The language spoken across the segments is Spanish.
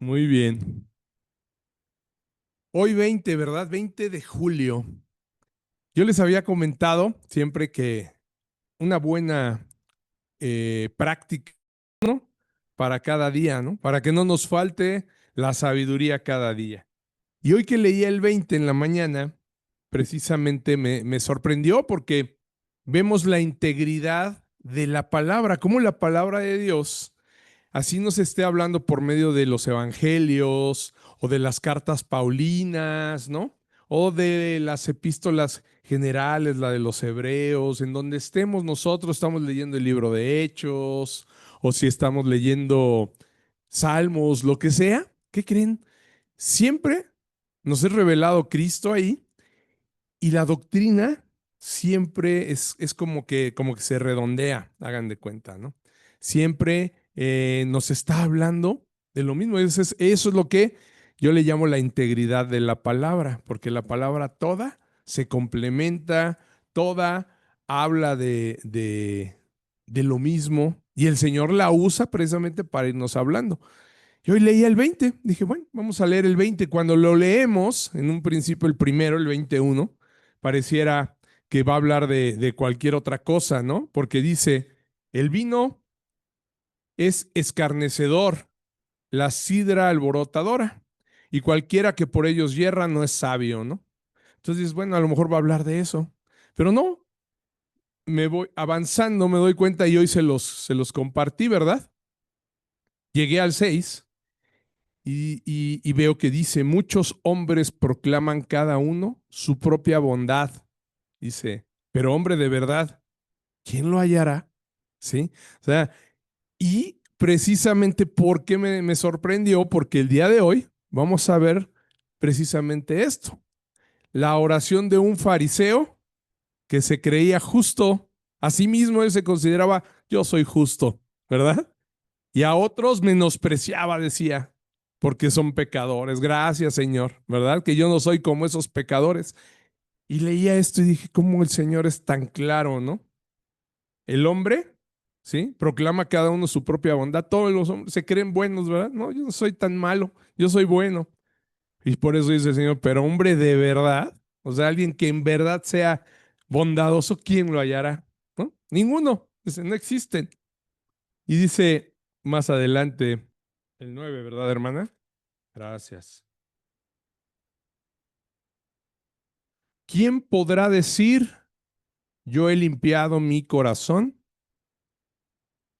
Muy bien. Hoy 20, ¿verdad? 20 de julio. Yo les había comentado siempre que una buena práctica, ¿no? Para cada día, ¿no? Para que no nos falte la sabiduría cada día. Y hoy que leía el 20 en la mañana, precisamente me sorprendió porque vemos la integridad de la palabra, cómo la palabra de Dios así nos esté hablando por medio de los evangelios o de las cartas paulinas, ¿no? O de las epístolas generales, la de los hebreos, en donde estemos nosotros, estamos leyendo el libro de Hechos, o si estamos leyendo Salmos, lo que sea, ¿qué creen? Siempre nos es revelado Cristo ahí y la doctrina siempre es como que se redondea, hagan de cuenta, ¿no? Siempre nos está hablando de lo mismo. Eso es lo que yo le llamo la integridad de la palabra, porque la palabra toda se complementa, toda habla de lo mismo y el Señor la usa precisamente para irnos hablando. Y hoy leía el 20, dije, bueno, vamos a leer el 20. Cuando lo leemos, en un principio el primero, el 21, pareciera que va a hablar de cualquier otra cosa, ¿no? Porque dice, el vino es escarnecedor, la sidra alborotadora, y cualquiera que por ellos yerra no es sabio, ¿no? Entonces, bueno, a lo mejor va a hablar de eso, pero no, me voy avanzando, me doy cuenta y hoy se los compartí, ¿verdad? Llegué al 6. Y veo que dice, muchos hombres proclaman cada uno su propia bondad. Dice, pero hombre de verdad, ¿quién lo hallará? ¿Sí? O sea, y precisamente ¿por qué me sorprendió? Porque el día de hoy vamos a ver precisamente esto. La oración de un fariseo que se creía justo. A sí mismo él se consideraba, yo soy justo, ¿verdad? Y a otros menospreciaba, decía, porque son pecadores. Gracias, Señor, ¿verdad? Que yo no soy como esos pecadores. Y leía esto y dije, ¿cómo el Señor es tan claro, no? El hombre, ¿sí? Proclama cada uno su propia bondad. Todos los hombres se creen buenos, ¿verdad? No, yo no soy tan malo, yo soy bueno. Y por eso dice el Señor, pero hombre de verdad, o sea, alguien que en verdad sea bondadoso, ¿quién lo hallará? ¿No? Ninguno. Dice, no existen. Y dice más adelante, el 9, ¿verdad, hermana? Gracias. ¿Quién podrá decir, yo he limpiado mi corazón?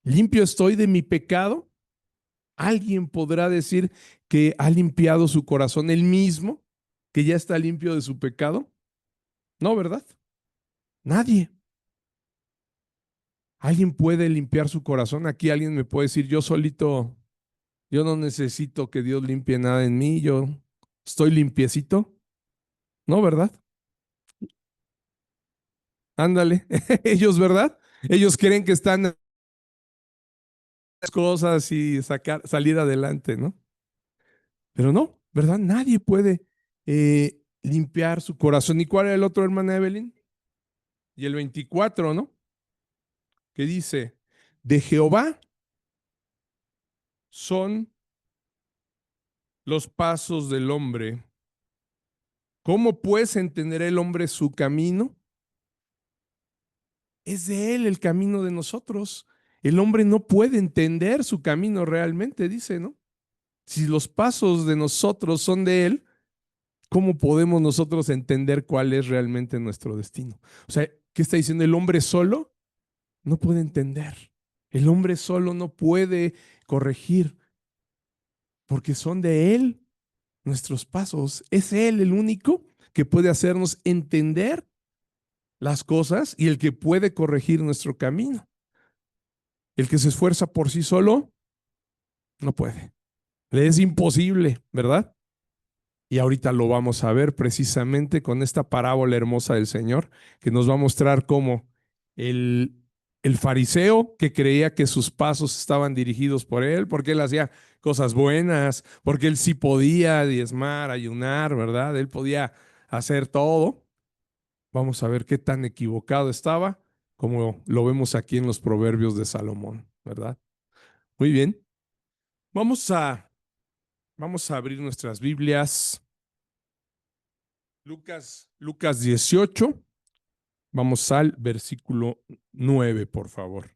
¿Limpio estoy de mi pecado? ¿Alguien podrá decir que ha limpiado su corazón él mismo, que ya está limpio de su pecado? No, ¿verdad? Nadie. ¿Alguien puede limpiar su corazón? Aquí alguien me puede decir, yo solito, yo no necesito que Dios limpie nada en mí, yo estoy limpiecito. No, ¿verdad? Ándale. Ellos, ¿verdad? Ellos creen que están cosas y salir adelante, ¿no? Pero no, ¿verdad? Nadie puede limpiar su corazón. ¿Y cuál era el otro, hermana Evelyn? Y el 24, ¿no? Que dice, de Jehová son los pasos del hombre. ¿Cómo pues entenderá el hombre su camino? Es de él el camino de nosotros. El hombre no puede entender su camino realmente, dice, ¿no? Si los pasos de nosotros son de él, ¿cómo podemos nosotros entender cuál es realmente nuestro destino? O sea, ¿qué está diciendo? El hombre solo no puede entender. El hombre solo no puede corregir, porque son de él nuestros pasos. Es él el único que puede hacernos entender las cosas y el que puede corregir nuestro camino. El que se esfuerza por sí solo no puede. Le es imposible, ¿verdad? Y ahorita lo vamos a ver precisamente con esta parábola hermosa del Señor, que nos va a mostrar cómo el, el fariseo que creía que sus pasos estaban dirigidos por él, porque él hacía cosas buenas, porque él sí podía diezmar, ayunar, ¿verdad? Él podía hacer todo. Vamos a ver qué tan equivocado estaba, como lo vemos aquí en los proverbios de Salomón, ¿verdad? Muy bien. Vamos a Vamos a abrir nuestras Biblias. Lucas 18. Vamos al versículo 9, por favor.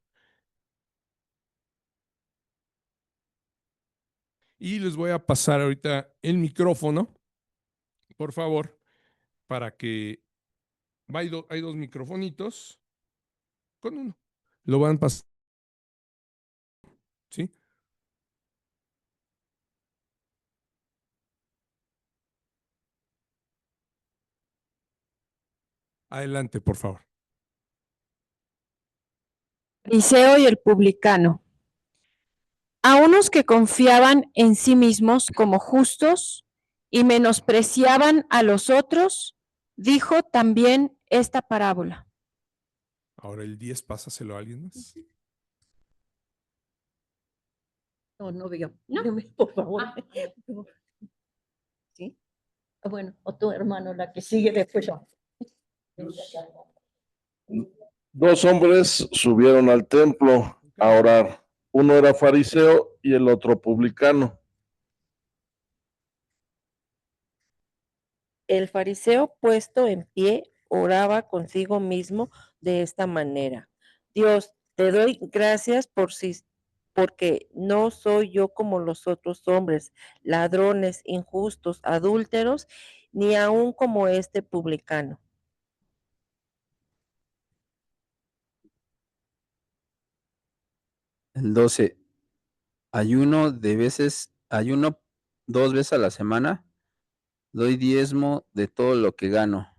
Y les voy a pasar ahorita el micrófono, por favor, para que hay dos microfonitos con uno. Lo van a pasar, ¿sí? Adelante, por favor. Fariseo y el publicano. A unos que confiaban en sí mismos como justos y menospreciaban a los otros, dijo también esta parábola. Ahora el 10, pásaselo a alguien más. No veo. No, por favor. ¿Sí? Bueno, o tu hermano, la que sigue después. Dos hombres subieron al templo a orar. Uno era fariseo y el otro publicano. El fariseo, puesto en pie, oraba consigo mismo de esta manera: Dios, te doy gracias porque no soy yo como los otros hombres, ladrones, injustos, adúlteros, ni aun como este publicano. El 12. Ayuno 2 veces a la semana. Doy diezmo de todo lo que gano.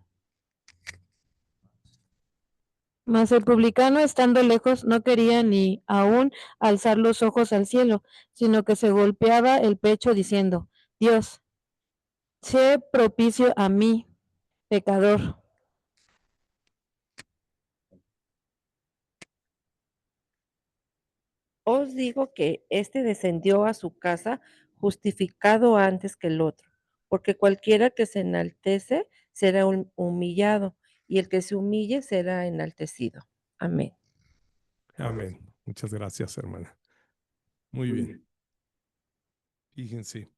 Mas el publicano, estando lejos, no quería ni aún alzar los ojos al cielo, sino que se golpeaba el pecho diciendo: Dios, sé propicio a mí, pecador. Os digo que éste descendió a su casa justificado antes que el otro, porque cualquiera que se enaltece será humillado, y el que se humille será enaltecido. Amén. Amén. Muchas gracias, hermana. Muy bien. Fíjense.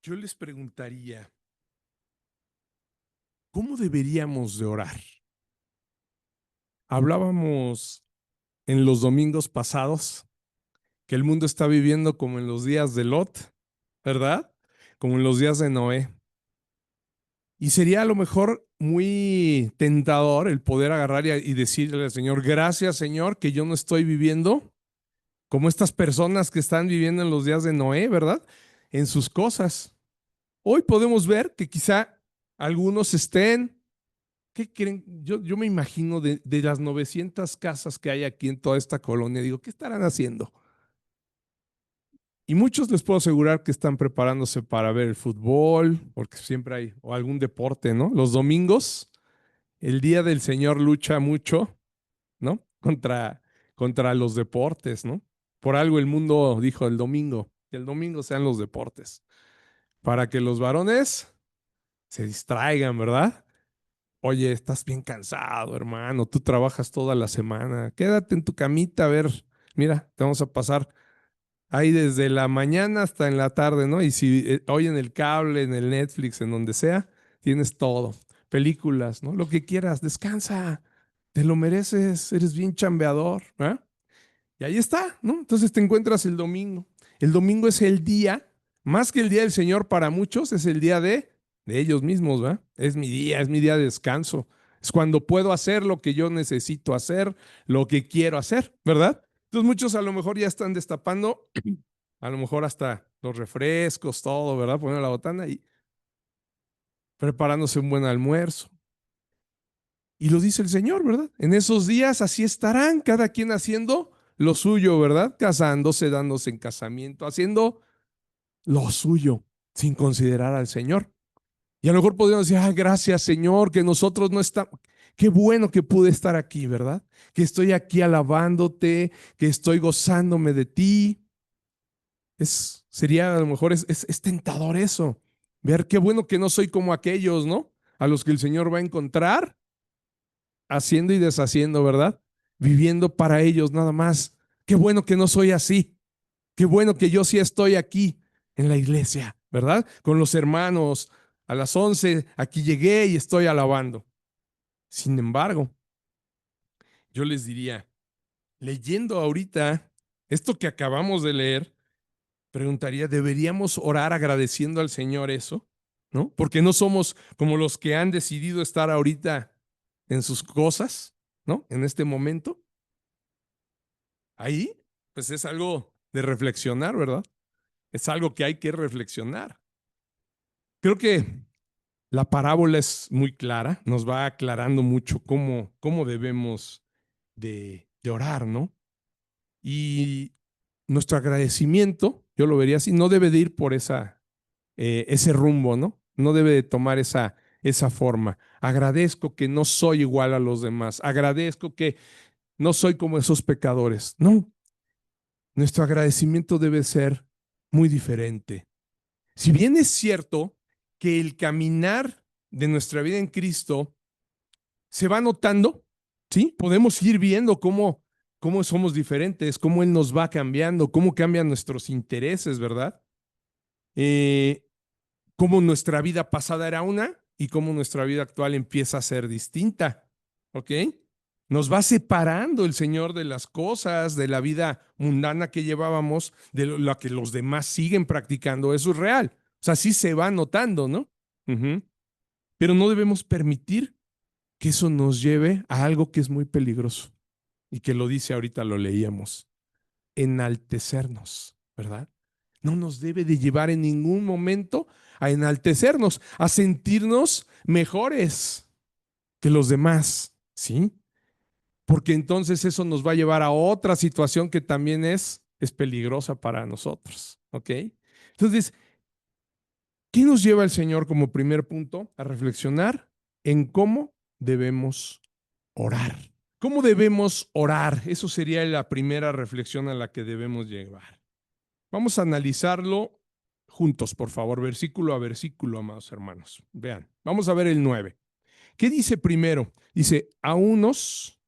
Yo les preguntaría, ¿cómo deberíamos de orar? Hablábamos en los domingos pasados que el mundo está viviendo como en los días de Lot, ¿verdad? Como en los días de Noé. Y sería a lo mejor muy tentador el poder agarrar y decirle al Señor: gracias, Señor, que yo no estoy viviendo como estas personas que están viviendo en los días de Noé, ¿verdad? En sus cosas. Hoy podemos ver que quizá algunos estén, ¿qué creen? Yo me imagino de las 900 casas que hay aquí en toda esta colonia, digo, ¿qué estarán haciendo? Y muchos les puedo asegurar que están preparándose para ver el fútbol, porque siempre hay, o algún deporte, ¿no? Los domingos, el Día del Señor lucha mucho, ¿no? Contra los deportes, ¿no? Por algo el mundo dijo el domingo, que el domingo sean los deportes, para que los varones se distraigan, ¿verdad? Oye, estás bien cansado, hermano, tú trabajas toda la semana, quédate en tu camita, a ver, mira, te vamos a pasar ahí desde la mañana hasta en la tarde, ¿no? Y si hoy en el cable, en el Netflix, en donde sea, tienes todo, películas, ¿no? Lo que quieras, descansa, te lo mereces, eres bien chambeador, ¿eh? Y ahí está, ¿no? Entonces te encuentras el domingo. El domingo es el día, más que el día del Señor para muchos, es el día de ellos mismos, ¿verdad? Es mi día de descanso. Es cuando puedo hacer lo que yo necesito hacer, lo que quiero hacer, ¿verdad? Entonces muchos a lo mejor ya están destapando, a lo mejor hasta los refrescos, todo, ¿verdad? Poniendo la botana y preparándose un buen almuerzo. Y lo dice el Señor, ¿verdad? En esos días así estarán, cada quien haciendo lo suyo, ¿verdad? Casándose, dándose en casamiento, haciendo lo suyo, sin considerar al Señor. Y a lo mejor podríamos decir: gracias, Señor, que nosotros no estamos. Qué bueno que pude estar aquí, ¿verdad? Que estoy aquí alabándote, que estoy gozándome de ti. Sería a lo mejor es tentador eso. Ver qué bueno que no soy como aquellos, ¿no? A los que el Señor va a encontrar haciendo y deshaciendo, ¿verdad? Viviendo para ellos nada más. Qué bueno que no soy así. Qué bueno que yo sí estoy aquí en la iglesia, ¿verdad? Con los hermanos. A las 11 aquí llegué y estoy alabando. Sin embargo, yo les diría, leyendo ahorita esto que acabamos de leer, preguntaría, ¿deberíamos orar agradeciendo al Señor eso? ¿No? Porque no somos como los que han decidido estar ahorita en sus cosas, ¿no? En este momento. Ahí, pues es algo de reflexionar, ¿verdad? Es algo que hay que reflexionar. Creo que la parábola es muy clara, nos va aclarando mucho cómo debemos de orar, ¿no? Y nuestro agradecimiento, yo lo vería así, no debe de ir por ese rumbo, ¿no? No debe de tomar esa forma. Agradezco que no soy igual a los demás. Agradezco que no soy como esos pecadores. No, nuestro agradecimiento debe ser muy diferente. Si bien es cierto que el caminar de nuestra vida en Cristo se va notando, ¿sí? Podemos ir viendo cómo somos diferentes, cómo Él nos va cambiando, cómo cambian nuestros intereses, ¿verdad? Cómo nuestra vida pasada era una y cómo nuestra vida actual empieza a ser distinta, ¿ok? Nos va separando el Señor de las cosas, de la vida mundana que llevábamos, de lo que los demás siguen practicando. Eso es real. O sea, sí se va notando, ¿no? Pero no debemos permitir que eso nos lleve a algo que es muy peligroso y que lo dice ahorita, lo leíamos, enaltecernos, ¿verdad? No nos debe de llevar en ningún momento a enaltecernos, a sentirnos mejores que los demás, ¿sí? Porque entonces eso nos va a llevar a otra situación que también es peligrosa para nosotros, ¿ok? Entonces, ¿qué nos lleva el Señor como primer punto? A reflexionar en cómo debemos orar. ¿Cómo debemos orar? Eso sería la primera reflexión a la que debemos llegar. Vamos a analizarlo juntos, por favor, versículo a versículo, amados hermanos. Vean, vamos a ver el 9. ¿Qué dice primero? Dice, a unos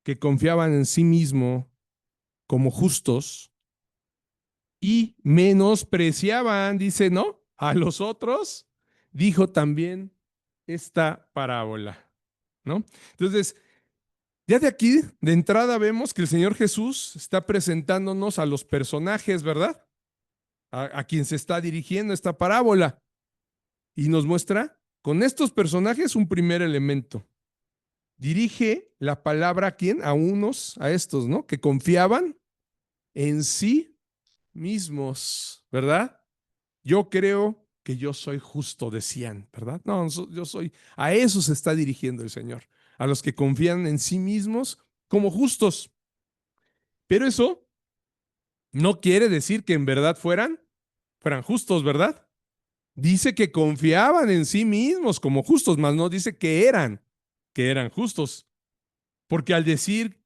que confiaban en sí mismo como justos y menospreciaban, dice, ¿no? A los otros, dijo también esta parábola, ¿no? Entonces, ya de aquí, de entrada, vemos que el Señor Jesús está presentándonos a los personajes, ¿verdad? A quien se está dirigiendo esta parábola. Y nos muestra con estos personajes un primer elemento. Dirige la palabra a quién? A unos, a estos, ¿no? Que confiaban en sí mismos, ¿verdad? Yo creo que yo soy justo, decían, ¿verdad? No, yo soy, a eso se está dirigiendo el Señor, a los que confían en sí mismos como justos. Pero eso no quiere decir que en verdad fueran justos, ¿verdad? Dice que confiaban en sí mismos como justos, mas no dice que eran justos. Porque al decir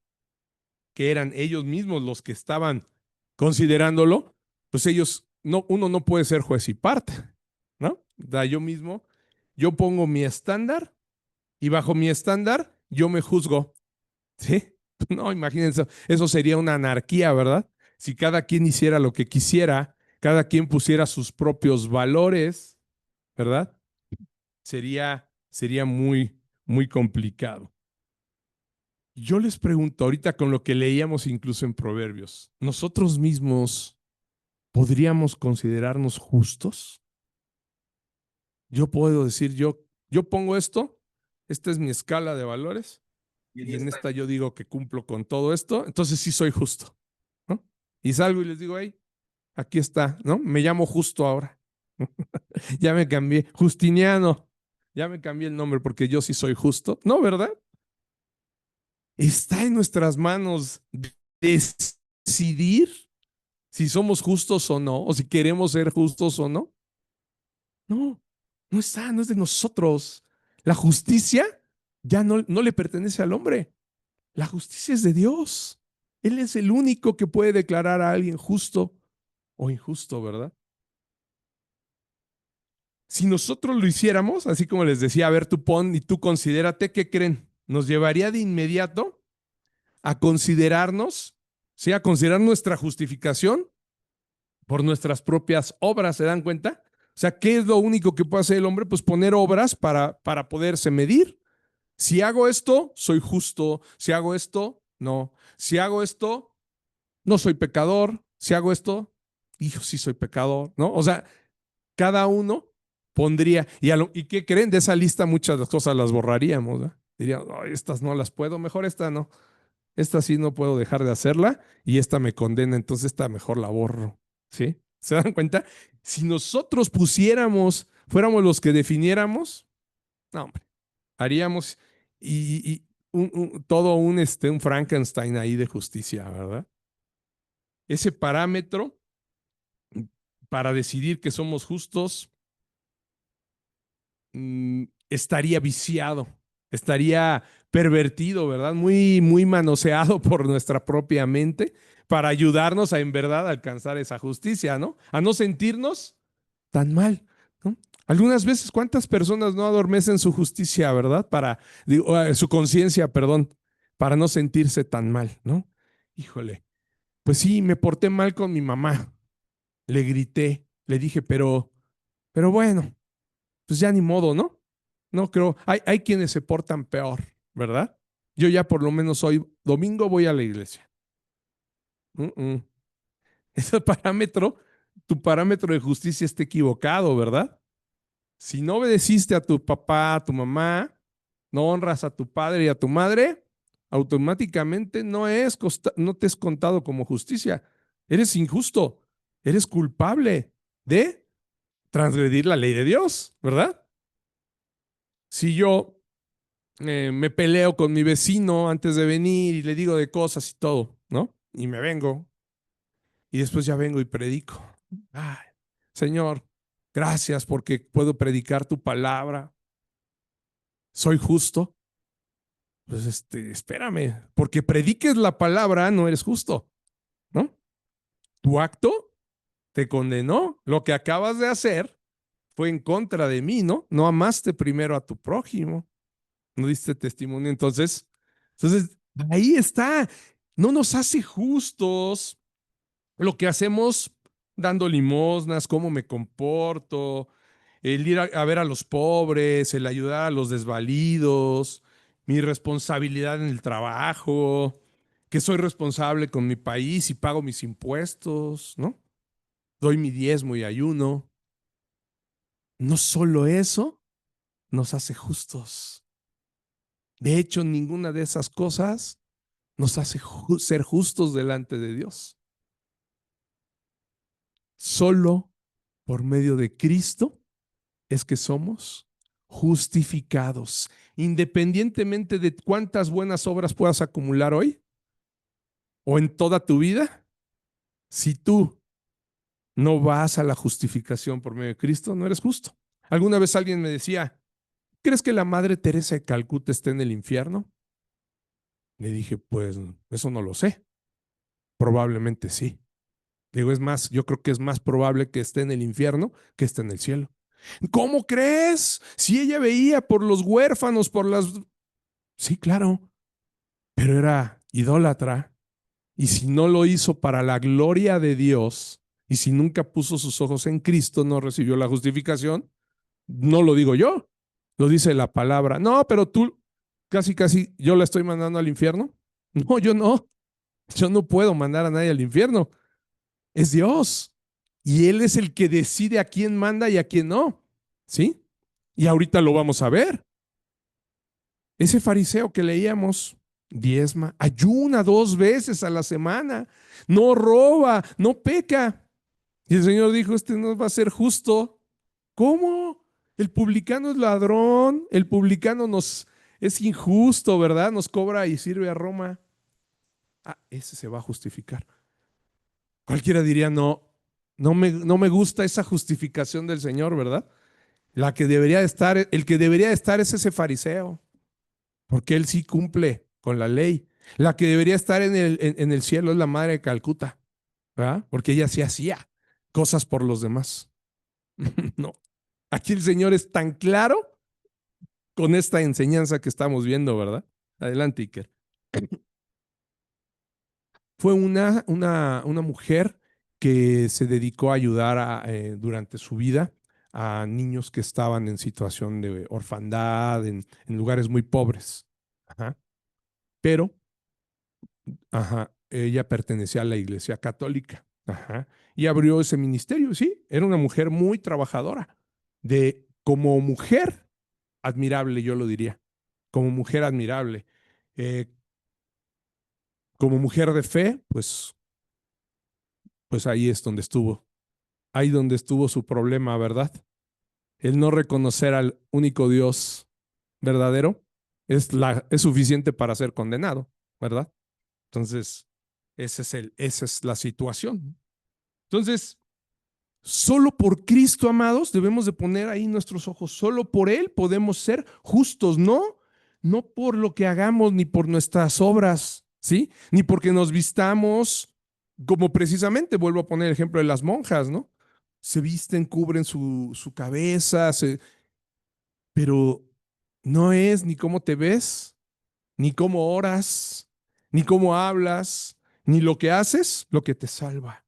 que eran ellos mismos los que estaban considerándolo, pues uno no puede ser juez y parte, ¿no? Yo mismo, yo pongo mi estándar y bajo mi estándar yo me juzgo, ¿sí? No, imagínense, eso sería una anarquía, ¿verdad? Si cada quien hiciera lo que quisiera, cada quien pusiera sus propios valores, ¿verdad? Sería muy complicado. Yo les pregunto ahorita con lo que leíamos incluso en Proverbios, ¿nosotros mismos podríamos considerarnos justos? Yo puedo decir, yo pongo esto, esta es mi escala de valores y en esta yo digo que cumplo con todo esto, entonces sí soy justo, ¿no? Y salgo y les digo, hey, aquí está, ¿no? Me llamo Justo ahora. Ya me cambié, Justiniano, ya me cambié el nombre porque yo sí soy justo. No, ¿verdad? Está en nuestras manos decidir si somos justos o no, o si queremos ser justos o no. No, no está, no es de nosotros. La justicia ya no le pertenece al hombre. La justicia es de Dios. Él es el único que puede declarar a alguien justo o injusto, ¿verdad? Si nosotros lo hiciéramos, así como les decía, a ver, tú pon y tú considérate, ¿qué creen? Nos llevaría de inmediato a considerarnos, ¿sí? A considerar nuestra justificación por nuestras propias obras, ¿se dan cuenta? O sea, ¿qué es lo único que puede hacer el hombre? Pues poner obras para poderse medir. Si hago esto, soy justo. Si hago esto, no. Si hago esto, no soy pecador. Si hago esto, hijo, sí soy pecador, ¿no? O sea, cada uno pondría, ¿y qué creen? De esa lista muchas de las cosas las borraríamos, ¿no? Dirían, "Oh, estas no las puedo, mejor esta no. Esta sí no puedo dejar de hacerla y esta me condena, entonces esta mejor la borro", ¿sí? ¿Se dan cuenta? Si nosotros fuéramos los que definiéramos, no, hombre, haríamos todo un Frankenstein ahí de justicia, ¿verdad? Ese parámetro para decidir que somos justos estaría viciado, estaría pervertido, ¿verdad? Muy, muy manoseado por nuestra propia mente para ayudarnos a en verdad alcanzar esa justicia, ¿no? A no sentirnos tan mal, ¿no? Algunas veces, ¿cuántas personas no adormecen su justicia, ¿verdad? Su conciencia, perdón, para no sentirse tan mal, ¿no? Híjole, pues sí, me porté mal con mi mamá, le grité, le dije, pero bueno, pues ya ni modo, ¿no? No creo, hay quienes se portan peor, ¿verdad? Yo ya por lo menos hoy, domingo, voy a la iglesia. Ese parámetro, tu parámetro de justicia está equivocado, ¿verdad? Si no obedeciste a tu papá, a tu mamá, no honras a tu padre y a tu madre, automáticamente no te es contado como justicia. Eres injusto, eres culpable de transgredir la ley de Dios, ¿verdad? Si yo me peleo con mi vecino antes de venir y le digo de cosas y todo, ¿no? Y me vengo y después ya vengo y predico. Ay, Señor, gracias porque puedo predicar tu palabra. Soy justo. Pues espérame, porque prediques la palabra no eres justo, ¿no? Tu acto te condenó. Lo que acabas de hacer fue en contra de mí, ¿no? No amaste primero a tu prójimo, no diste testimonio. Entonces, ahí está. No nos hace justos lo que hacemos dando limosnas, cómo me comporto, el ir a ver a los pobres, el ayudar a los desvalidos, mi responsabilidad en el trabajo, que soy responsable con mi país y pago mis impuestos, ¿no? Doy mi diezmo y ayuno. No solo eso nos hace justos. De hecho, ninguna de esas cosas nos hace ser justos delante de Dios. Solo por medio de Cristo es que somos justificados. Independientemente de cuántas buenas obras puedas acumular hoy o en toda tu vida, si tú no vas a la justificación por medio de Cristo, no eres justo. Alguna vez alguien me decía, ¿crees que la Madre Teresa de Calcuta esté en el infierno? Le dije, pues eso no lo sé. Probablemente sí. Digo, es más, yo creo que es más probable que esté en el infierno que esté en el cielo. ¿Cómo crees? Si ella veía por los huérfanos, por las... Sí, claro, pero era idólatra. Y si no lo hizo para la gloria de Dios, y si nunca puso sus ojos en Cristo, no recibió la justificación. No lo digo yo, lo dice la palabra. No, pero tú, casi, yo la estoy mandando al infierno. No, yo no. Yo no puedo mandar a nadie al infierno. Es Dios. Y Él es el que decide a quién manda y a quién no. ¿Sí? Y ahorita lo vamos a ver. Ese fariseo que leíamos, diezma, ayuna 2 veces a la semana, no roba, no peca. Y el Señor dijo, no va a ser justo. ¿Cómo? El publicano es ladrón, el publicano es injusto, ¿verdad? Nos cobra y sirve a Roma. Ese se va a justificar. Cualquiera diría, no me gusta esa justificación del Señor, ¿verdad? El que debería estar es ese fariseo, porque él sí cumple con la ley. La que debería estar en el cielo es la madre de Calcuta, ¿verdad? Porque ella sí hacía cosas por los demás. No. Aquí el Señor es tan claro con esta enseñanza que estamos viendo, ¿verdad? Adelante, Iker. Fue una mujer que se dedicó a ayudar durante su vida a niños que estaban en situación de orfandad, en lugares muy pobres. Ajá. Pero ella pertenecía a la Iglesia Católica. Ajá. Y abrió ese ministerio, sí. Era una mujer muy trabajadora. Como mujer, admirable, yo lo diría. Como mujer admirable. Eh, como mujer de fe, pues ahí es donde estuvo. Ahí donde estuvo su problema, ¿verdad? El no reconocer al único Dios verdadero es suficiente para ser condenado, ¿verdad? Entonces, esa es la situación. Entonces, solo por Cristo, amados, debemos de poner ahí nuestros ojos. Solo por Él podemos ser justos, ¿no? No por lo que hagamos ni por nuestras obras, ¿sí? Ni porque nos vistamos, como precisamente, vuelvo a poner el ejemplo de las monjas, ¿no? Se visten, cubren su cabeza, pero no es ni cómo te ves, ni cómo oras, ni cómo hablas, ni lo que haces, lo que te salva.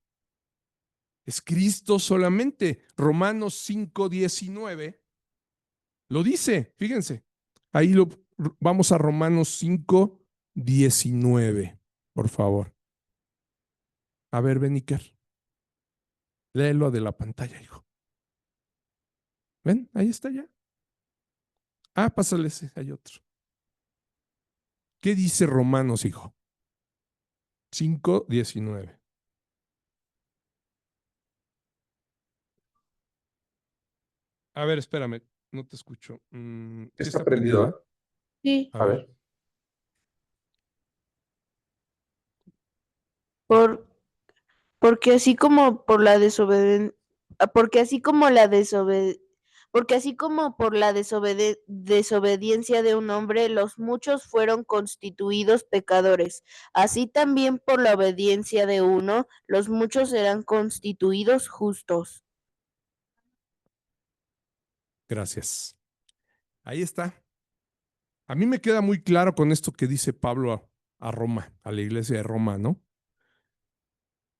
Es Cristo solamente. Romanos 5:19 lo dice, fíjense. Ahí vamos a Romanos 5:19, por favor. A ver, Beniker, léelo de la pantalla, hijo. ¿Ven? Ahí está ya. Pásale ese, hay otro. ¿Qué dice Romanos, hijo? 5:19. A ver, espérame, no te escucho. ¿Sí Está prendido, ¿eh? Sí, A ver. por, porque así como por la porque así como porque así como por la desobediencia de un hombre, los muchos fueron constituidos pecadores, así también por la obediencia de uno, los muchos serán constituidos justos. Gracias. Ahí está. A mí me queda muy claro con esto que dice Pablo a Roma, a la iglesia de Roma, ¿no?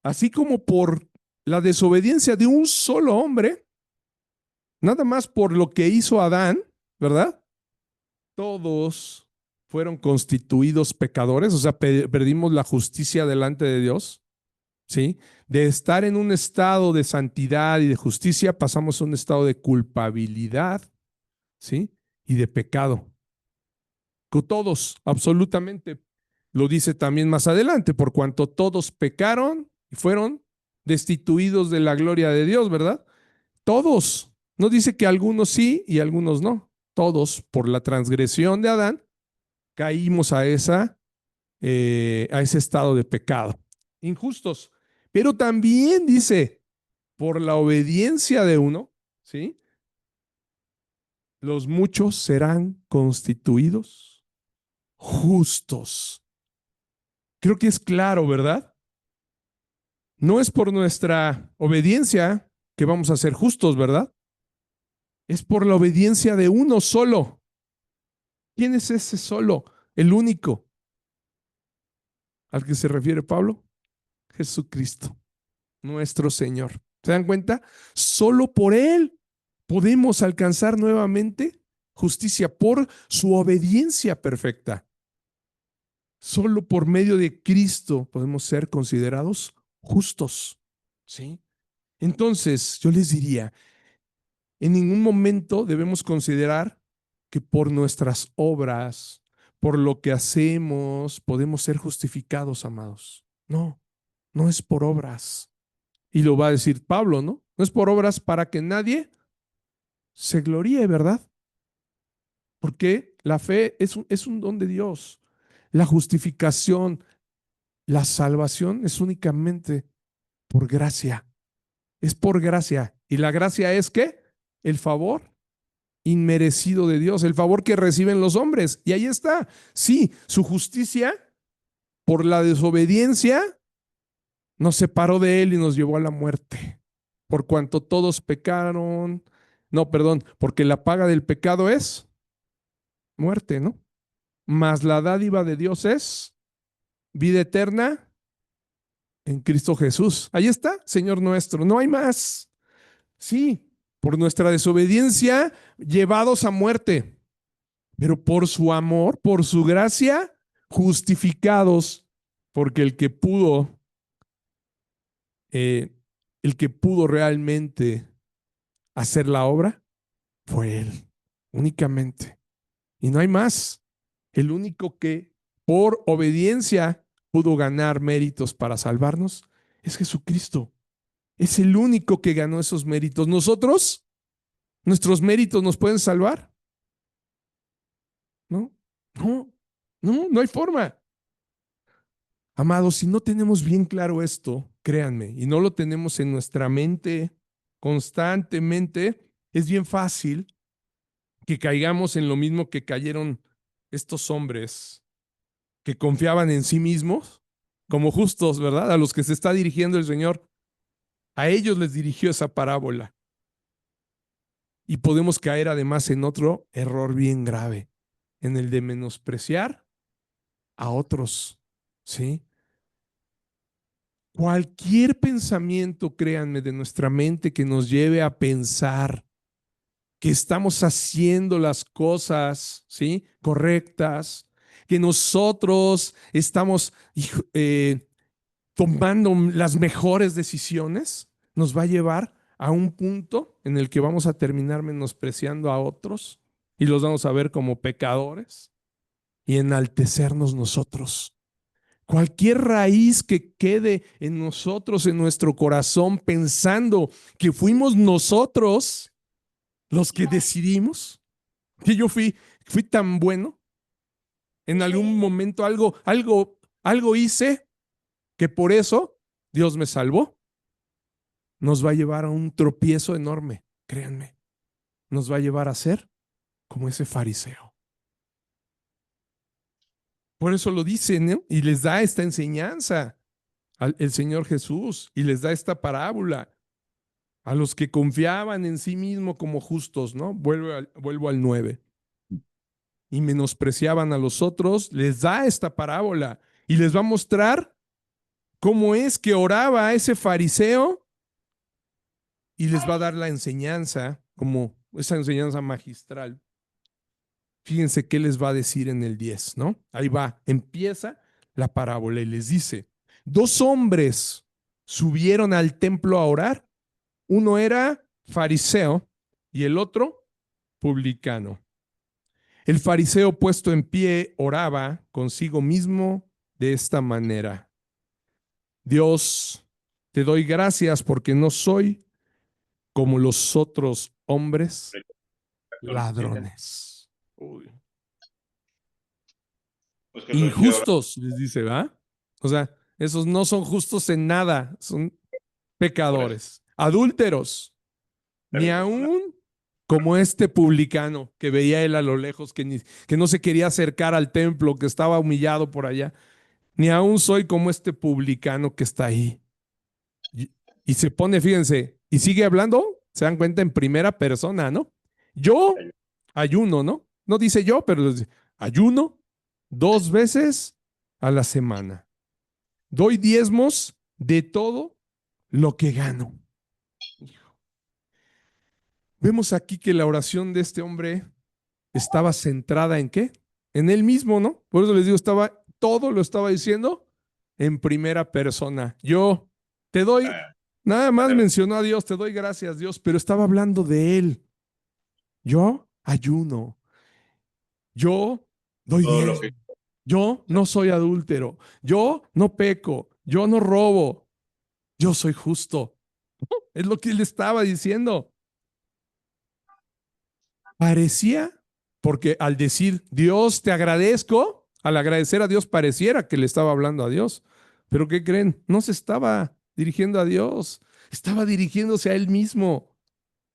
Así como por la desobediencia de un solo hombre, nada más por lo que hizo Adán, ¿verdad? Todos fueron constituidos pecadores, o sea, perdimos la justicia delante de Dios, ¿sí? De estar en un estado de santidad y de justicia, pasamos a un estado de culpabilidad, ¿sí? Y de pecado. Con todos, absolutamente. Lo dice también más adelante, por cuanto todos pecaron y fueron destituidos de la gloria de Dios, ¿verdad? Todos. No dice que algunos sí y algunos no. Todos, por la transgresión de Adán, caímos a ese estado de pecado. Injustos. Pero también dice, por la obediencia de uno, ¿sí? Los muchos serán constituidos justos. Creo que es claro, ¿verdad? No es por nuestra obediencia que vamos a ser justos, ¿verdad? Es por la obediencia de uno solo. ¿Quién es ese solo? El único al que se refiere Pablo. Jesucristo, nuestro Señor. ¿Se dan cuenta? Solo por Él podemos alcanzar nuevamente justicia, por su obediencia perfecta. Solo por medio de Cristo podemos ser considerados justos. ¿Sí? Entonces, yo les diría, en ningún momento debemos considerar que por nuestras obras, por lo que hacemos, podemos ser justificados, amados. No, no es por obras. Y lo va a decir Pablo, ¿no? No es por obras para que nadie se gloríe, ¿verdad? Porque la fe es un don de Dios. La justificación, la salvación es únicamente por gracia. Es por gracia. ¿Y la gracia es qué? El favor inmerecido de Dios, el favor que reciben los hombres. Y ahí está. Sí, su justicia por la desobediencia nos separó de Él y nos llevó a la muerte. Por cuanto todos pecaron. No, perdón, porque la paga del pecado es muerte, ¿no? Mas la dádiva de Dios es vida eterna en Cristo Jesús. Ahí está, Señor nuestro, no hay más. Sí, por nuestra desobediencia, llevados a muerte, pero por su amor, por su gracia, justificados, porque el que pudo realmente hacer la obra fue Él, únicamente. Y no hay más. El único que por obediencia pudo ganar méritos para salvarnos es Jesucristo. Es el único que ganó esos méritos. Nosotros, nuestros méritos nos pueden salvar. No, no hay forma. Amados, si no tenemos bien claro esto, créanme, y no lo tenemos en nuestra mente constantemente, es bien fácil que caigamos en lo mismo que cayeron estos hombres que confiaban en sí mismos como justos, ¿verdad? A los que se está dirigiendo el Señor. A ellos les dirigió esa parábola. Y podemos caer además en otro error bien grave, en el de menospreciar a otros, ¿sí? Cualquier pensamiento, créanme, de nuestra mente que nos lleve a pensar que estamos haciendo las cosas, ¿sí?, correctas, que nosotros estamos tomando las mejores decisiones, nos va a llevar a un punto en el que vamos a terminar menospreciando a otros y los vamos a ver como pecadores y enaltecernos nosotros. Cualquier raíz que quede en nosotros, en nuestro corazón, pensando que fuimos nosotros los que decidimos, que yo fui tan bueno, en algún momento algo hice, que por eso Dios me salvó, nos va a llevar a un tropiezo enorme, créanme. Nos va a llevar a ser como ese fariseo. Por eso lo dice, ¿no? Y les da esta enseñanza el Señor Jesús, y les da esta parábola a los que confiaban en sí mismos como justos, ¿no? Vuelvo al 9. Y menospreciaban a los otros, les da esta parábola y les va a mostrar cómo es que oraba ese fariseo, y les va a dar la enseñanza, como esa enseñanza magistral. Fíjense qué les va a decir en el 10, ¿no? Ahí va, empieza la parábola y les dice: 2 hombres subieron al templo a orar. Uno era fariseo y el otro publicano. El fariseo, puesto en pie, oraba consigo mismo de esta manera: Dios, te doy gracias porque no soy como los otros hombres ladrones. Uy. Injustos, les dice, ¿va? O sea, esos no son justos en nada, son pecadores, adúlteros, ni aún como este publicano que veía él a lo lejos, que no se quería acercar al templo, que estaba humillado por allá. Ni aún soy como este publicano que está ahí. Y se pone, fíjense, y sigue hablando, se dan cuenta, en primera persona, ¿no? Yo ayuno, ¿no? No dice yo, pero dice, ayuno 2 veces a la semana. Doy diezmos de todo lo que gano. Vemos aquí que la oración de este hombre estaba centrada en ¿qué? En él mismo, ¿no? Por eso les digo, todo lo estaba diciendo en primera persona. Yo te doy, nada más mencionó a Dios, te doy gracias, Dios, pero estaba hablando de él. Yo ayuno. Yo doy diezmo. Yo no soy adúltero. Yo no peco. Yo no robo. Yo soy justo. Es lo que él estaba diciendo. Parecía, porque al decir Dios te agradezco, al agradecer a Dios pareciera que le estaba hablando a Dios. Pero ¿qué creen? No se estaba dirigiendo a Dios, estaba dirigiéndose a él mismo.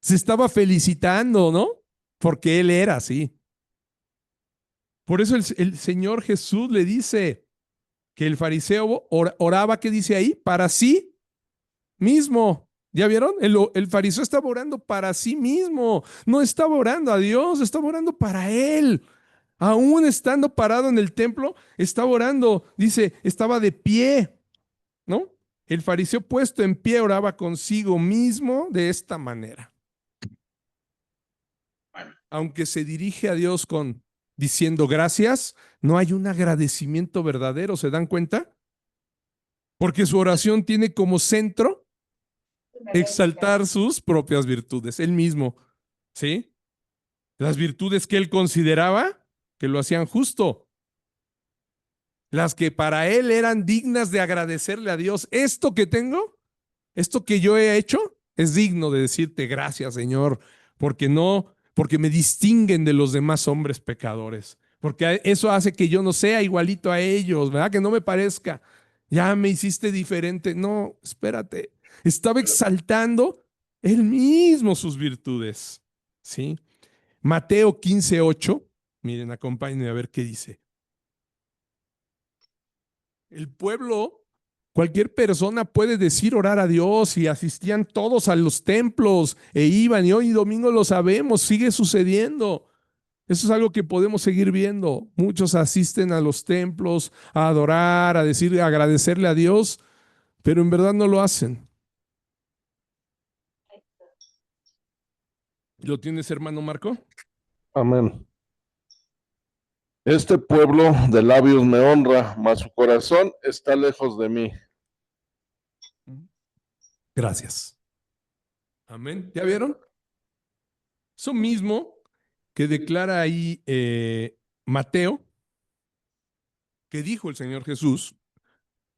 Se estaba felicitando, ¿no? Porque él era así. Por eso el Señor Jesús le dice que el fariseo oraba, ¿qué dice ahí? Para sí mismo. ¿Ya vieron? El fariseo estaba orando para sí mismo. No estaba orando a Dios, estaba orando para él. Aún estando parado en el templo, estaba orando. Dice, estaba de pie, ¿no? El fariseo puesto en pie oraba consigo mismo de esta manera. Aunque se dirige a Dios diciendo gracias, no hay un agradecimiento verdadero, ¿se dan cuenta? Porque su oración tiene como centro exaltar sus propias virtudes, él mismo, ¿sí? Las virtudes que él consideraba que lo hacían justo, las que para él eran dignas de agradecerle a Dios. Esto que tengo, esto que yo he hecho, es digno de decirte gracias, Señor, porque me distinguen de los demás hombres pecadores, porque eso hace que yo no sea igualito a ellos, ¿verdad? Que no me parezca, ya me hiciste diferente. No, espérate, estaba exaltando él mismo sus virtudes, ¿sí? Mateo 15:8, miren, acompáñenme a ver qué dice. El pueblo, cualquier persona puede decir orar a Dios, y asistían todos a los templos e iban, y hoy domingo lo sabemos, sigue sucediendo. Eso es algo que podemos seguir viendo. Muchos asisten a los templos a adorar, a decir, a agradecerle a Dios, pero en verdad no lo hacen. ¿Lo tienes, hermano Marco? Amén. Este pueblo de labios me honra, mas su corazón está lejos de mí. Gracias. Amén. ¿Ya vieron? Eso mismo que declara ahí Mateo, que dijo el Señor Jesús,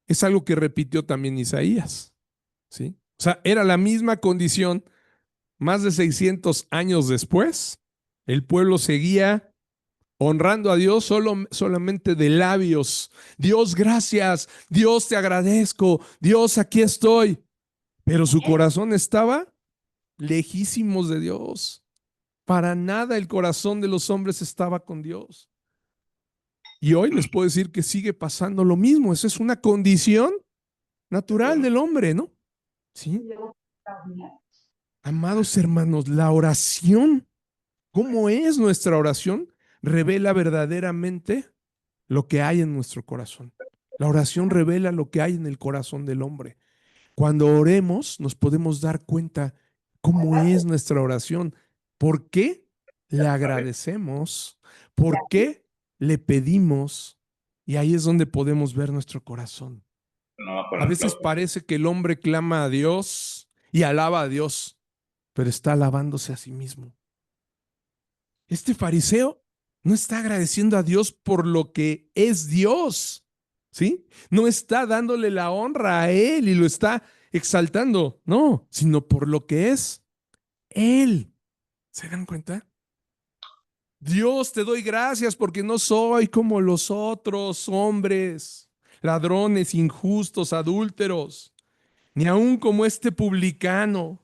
es algo que repitió también Isaías, ¿sí? O sea, era la misma condición. Más de 600 años después, el pueblo seguía honrando a Dios solamente de labios. Dios, gracias. Dios, te agradezco. Dios, aquí estoy. Pero su corazón estaba lejísimos de Dios. Para nada el corazón de los hombres estaba con Dios. Y hoy les puedo decir que sigue pasando lo mismo. Esa es una condición natural del hombre, ¿no? Sí. Amados hermanos, la oración, ¿cómo es nuestra oración? Revela verdaderamente lo que hay en nuestro corazón. La oración revela lo que hay en el corazón del hombre. Cuando oremos, nos podemos dar cuenta cómo es nuestra oración. ¿Por qué le agradecemos? ¿Por qué le pedimos? Y ahí es donde podemos ver nuestro corazón. A veces parece que el hombre clama a Dios y alaba a Dios, pero está alabándose a sí mismo. Este fariseo no está agradeciendo a Dios por lo que es Dios, ¿sí? No está dándole la honra a Él y lo está exaltando, no, sino por lo que es Él. ¿Se dan cuenta? Dios, te doy gracias porque no soy como los otros hombres, ladrones, injustos, adúlteros, ni aún como este publicano.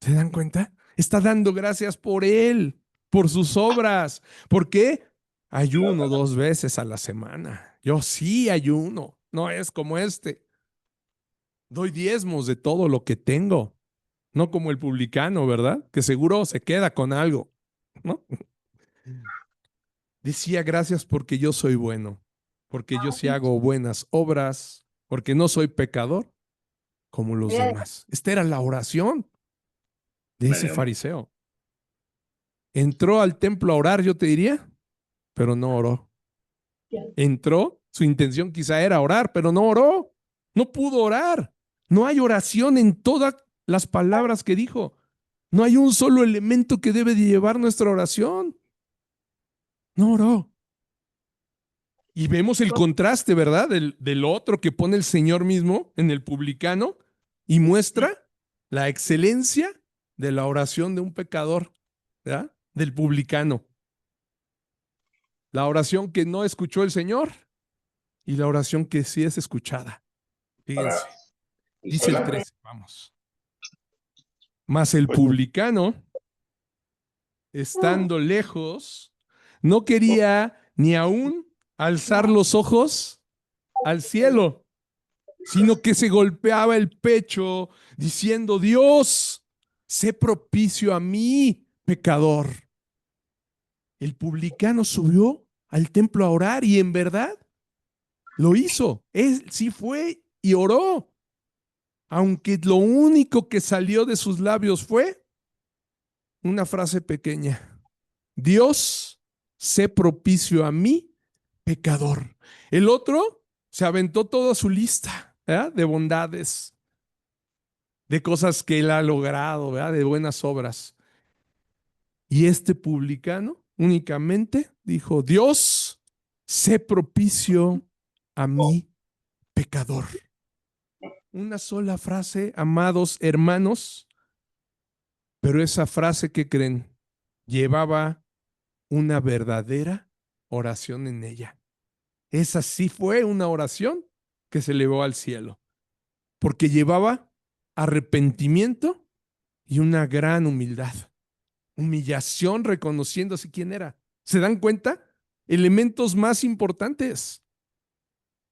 ¿Se dan cuenta? Está dando gracias por él, por sus obras. ¿Por qué? Ayuno 2 veces a la semana. Yo sí ayuno, no es como este. Doy diezmos de todo lo que tengo, no como el publicano, ¿verdad? Que seguro se queda con algo, ¿no? Decía gracias porque yo soy bueno, porque yo sí hago buenas obras, porque no soy pecador como los demás. Esta era la oración de ese fariseo. Entró al templo a orar, yo te diría, pero no oró. Entró, su intención quizá era orar, pero no oró. No pudo orar. No hay oración en todas las palabras que dijo. No hay un solo elemento que debe de llevar nuestra oración. No oró. Y vemos el contraste, ¿verdad? Del otro que pone el Señor mismo en el publicano y muestra la excelencia de la oración de un pecador, ¿verdad? Del publicano. La oración que no escuchó el Señor y la oración que sí es escuchada. Fíjense, dice el 13, vamos. Mas el publicano, estando lejos, no quería ni aún alzar los ojos al cielo, sino que se golpeaba el pecho diciendo, Dios, sé propicio a mí, pecador. El publicano subió al templo a orar y en verdad lo hizo. Él sí fue y oró. aunque lo único que salió de sus labios fue una frase pequeña: Dios, sé propicio a mí, pecador. El otro se aventó toda su lista, ¿verdad?, de bondades, de cosas que él ha logrado, ¿verdad?, de buenas obras. Y este publicano únicamente dijo: Dios, sé propicio a mí, pecador. Una sola frase, amados hermanos, pero esa frase, ¿qué creen?, llevaba una verdadera oración en ella. Esa sí fue una oración que se elevó al cielo, porque llevaba arrepentimiento y una gran humildad. Humillación, reconociéndose quién era. ¿Se dan cuenta? Elementos más importantes: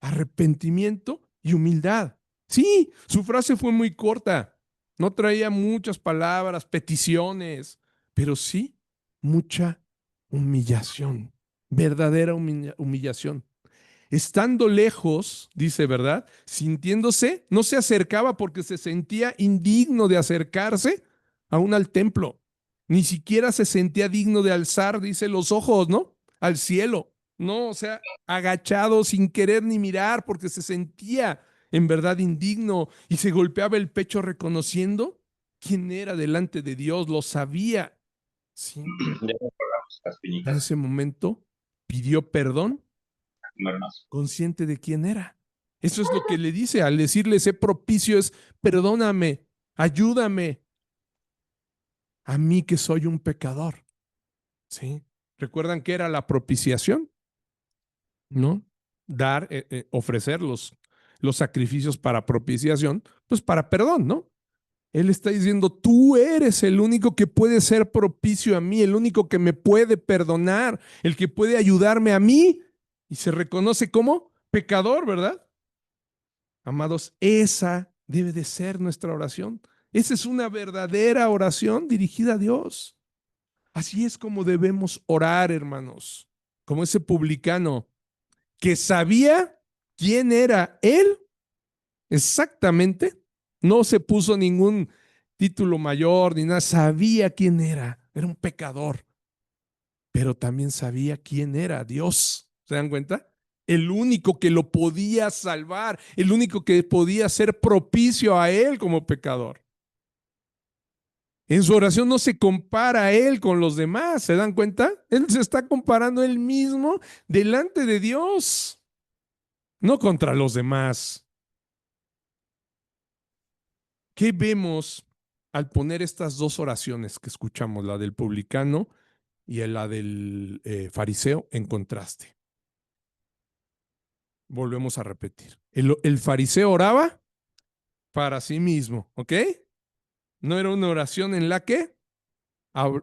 arrepentimiento y humildad. Sí, su frase fue muy corta, no traía muchas palabras, peticiones, pero sí mucha humillación, verdadera humillación. Estando lejos, dice, ¿verdad?, sintiéndose, no se acercaba porque se sentía indigno de acercarse aún al templo. Ni siquiera se sentía digno de alzar, dice, los ojos, ¿no?, al cielo. No, o sea, agachado sin querer ni mirar porque se sentía en verdad indigno y se golpeaba el pecho reconociendo quién era delante de Dios, lo sabía. Sí. En ese momento pidió perdón, consciente de quién era. Eso es lo que le dice al decirle sé propicio, es perdóname, ayúdame a mí que soy un pecador. ¿Sí? ¿Recuerdan qué era la propiciación? ¿No? Dar, ofrecer los sacrificios para propiciación, pues para perdón, ¿no? Él está diciendo, tú eres el único que puede ser propicio a mí, el único que me puede perdonar, el que puede ayudarme a mí. Y se reconoce como pecador, ¿verdad? Amados, esa debe de ser nuestra oración. Esa es una verdadera oración dirigida a Dios. Así es como debemos orar, hermanos. Como ese publicano que sabía quién era él exactamente. No se puso ningún título mayor ni nada. Sabía quién era. Era un pecador. Pero también sabía quién era Dios. ¿Se dan cuenta? El único que lo podía salvar, el único que podía ser propicio a él como pecador. En su oración no se compara a él con los demás, ¿se dan cuenta? Él se está comparando él mismo delante de Dios, no contra los demás. ¿Qué vemos al poner estas dos oraciones que escuchamos, la del publicano y la del fariseo, en contraste? Volvemos a repetir. El fariseo oraba para sí mismo, ¿ok? No era una oración en la que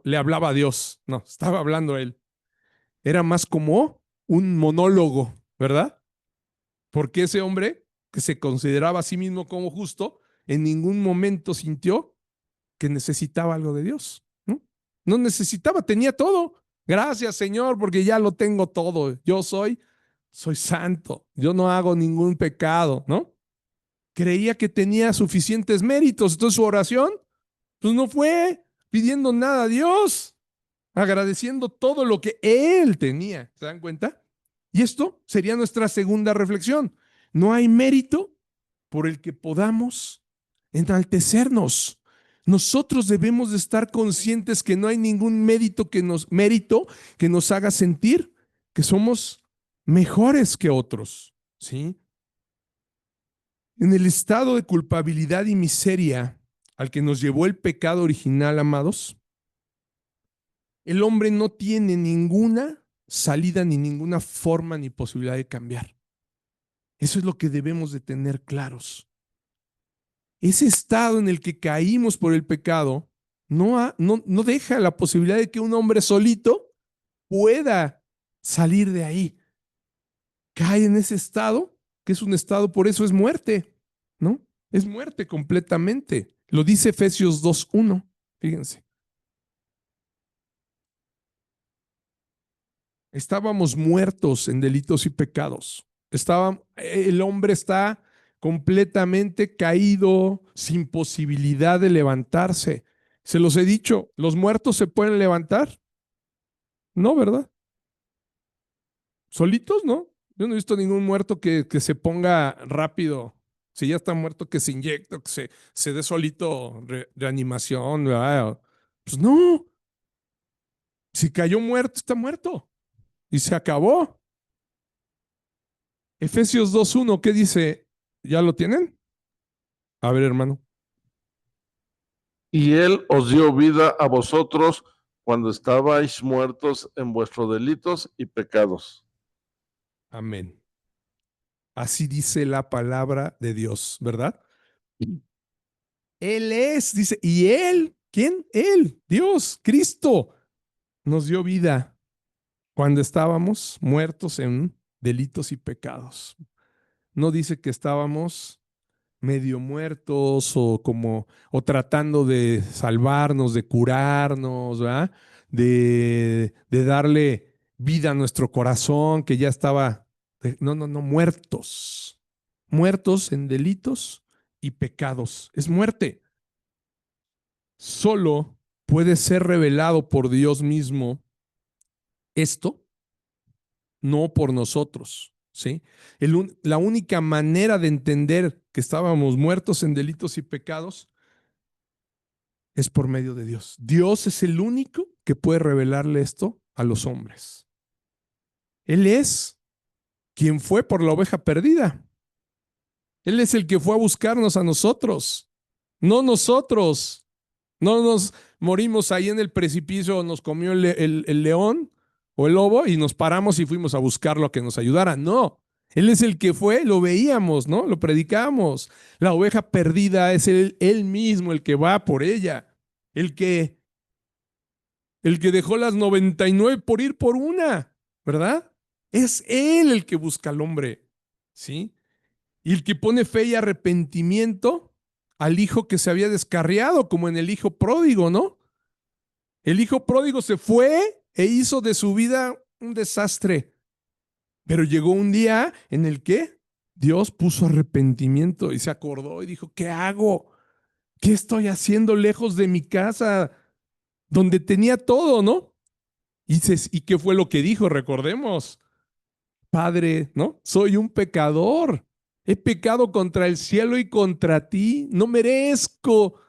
le hablaba a Dios, no, estaba hablando a él. Era más como un monólogo, ¿verdad? Porque ese hombre que se consideraba a sí mismo como justo, en ningún momento sintió que necesitaba algo de Dios, ¿no? No necesitaba, tenía todo. Gracias, Señor, porque ya lo tengo todo. Yo soy santo, yo no hago ningún pecado, ¿no? Creía que tenía suficientes méritos, entonces su oración, pues no fue pidiendo nada a Dios, agradeciendo todo lo que él tenía. ¿Se dan cuenta? Y esto sería nuestra segunda reflexión. No hay mérito por el que podamos enaltecernos. Nosotros debemos de estar conscientes que no hay ningún mérito que nos haga sentir que somos mejores que otros, ¿sí? En el estado de culpabilidad y miseria al que nos llevó el pecado original, amados, el hombre no tiene ninguna salida, ni ninguna forma, ni posibilidad de cambiar. Eso es lo que debemos de tener claros. Ese estado en el que caímos por el pecado no deja la posibilidad de que un hombre solito pueda salir de ahí. Cae en ese estado, que es un estado, por eso es muerte, ¿no? Es muerte completamente. Lo dice Efesios 2:1, fíjense. Estábamos muertos en delitos y pecados. El hombre está completamente caído, sin posibilidad de levantarse. Se los he dicho, ¿los muertos se pueden levantar? No, ¿verdad? Solitos, ¿no? Yo no he visto ningún muerto que se ponga rápido. Si ya está muerto, que se inyecte, que se dé solito reanimación, ¿verdad? Pues no. Si cayó muerto, está muerto. Y se acabó. Efesios 2:1, ¿qué dice? ¿Ya lo tienen? A ver, hermano. Y él os dio vida a vosotros cuando estabais muertos en vuestros delitos y pecados. Amén. Así dice la palabra de Dios, ¿verdad? Él es, dice, y Él, ¿quién? Él, Dios, Cristo, nos dio vida cuando estábamos muertos en delitos y pecados. No dice que estábamos medio muertos o tratando de salvarnos, de curarnos, ¿verdad? De darle vida a nuestro corazón que ya estaba, no, muertos, muertos en delitos y pecados. Es muerte. Solo puede ser revelado por Dios mismo esto, no por nosotros, ¿sí? La única manera de entender que estábamos muertos en delitos y pecados es por medio de Dios. Dios es el único que puede revelarle esto a los hombres. Él es quien fue por la oveja perdida. Él es el que fue a buscarnos a nosotros, no nosotros. No nos morimos ahí en el precipicio, nos comió el león o el lobo y nos paramos y fuimos a buscarlo a que nos ayudara. No, Él es el que fue, lo veíamos, ¿no? Lo predicamos. La oveja perdida es él mismo el que va por ella, el que, el que dejó las 99 por ir por una, ¿verdad? Es Él el que busca al hombre, ¿sí? Y el que pone fe y arrepentimiento al hijo que se había descarriado, como en el hijo pródigo, ¿no? El hijo pródigo se fue e hizo de su vida un desastre. Pero llegó un día en el que Dios puso arrepentimiento y se acordó y dijo, ¿qué hago? ¿Qué estoy haciendo lejos de mi casa, donde tenía todo, ¿no? ¿Y qué fue lo que dijo? Recordemos, Padre, ¿no? Soy un pecador. He pecado contra el cielo y contra ti. No merezco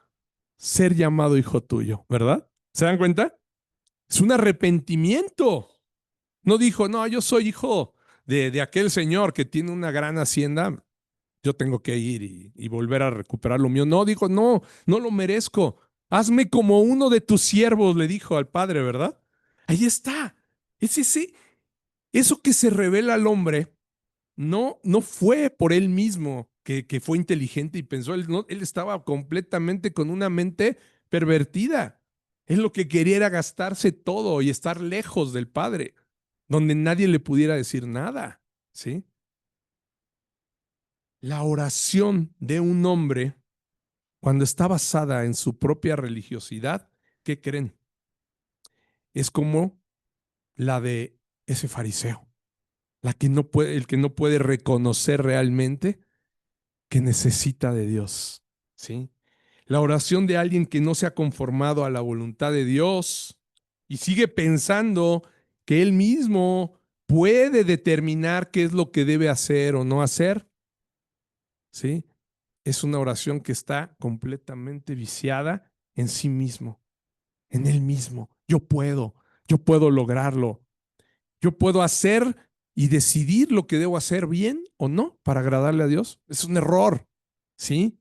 ser llamado hijo tuyo, ¿verdad? ¿Se dan cuenta? Es un arrepentimiento. No dijo, no, yo soy hijo de aquel señor que tiene una gran hacienda. Yo tengo que ir y volver a recuperar lo mío. No, dijo, no, no lo merezco. Hazme como uno de tus siervos, le dijo al padre, ¿verdad? Ahí está. Es eso que se revela al hombre. No fue por él mismo que fue inteligente y pensó, él estaba completamente con una mente pervertida. Él lo que quería era gastarse todo y estar lejos del Padre, donde nadie le pudiera decir nada, ¿sí? La oración de un hombre, cuando está basada en su propia religiosidad, ¿qué creen? Es como la de ese fariseo, el que no puede reconocer realmente que necesita de Dios, ¿sí? La oración de alguien que no se ha conformado a la voluntad de Dios y sigue pensando que él mismo puede determinar qué es lo que debe hacer o no hacer, ¿sí? Es una oración que está completamente viciada en sí mismo, en él mismo. Yo puedo lograrlo. Yo puedo hacer y decidir lo que debo hacer bien o no para agradarle a Dios. Es un error, ¿sí?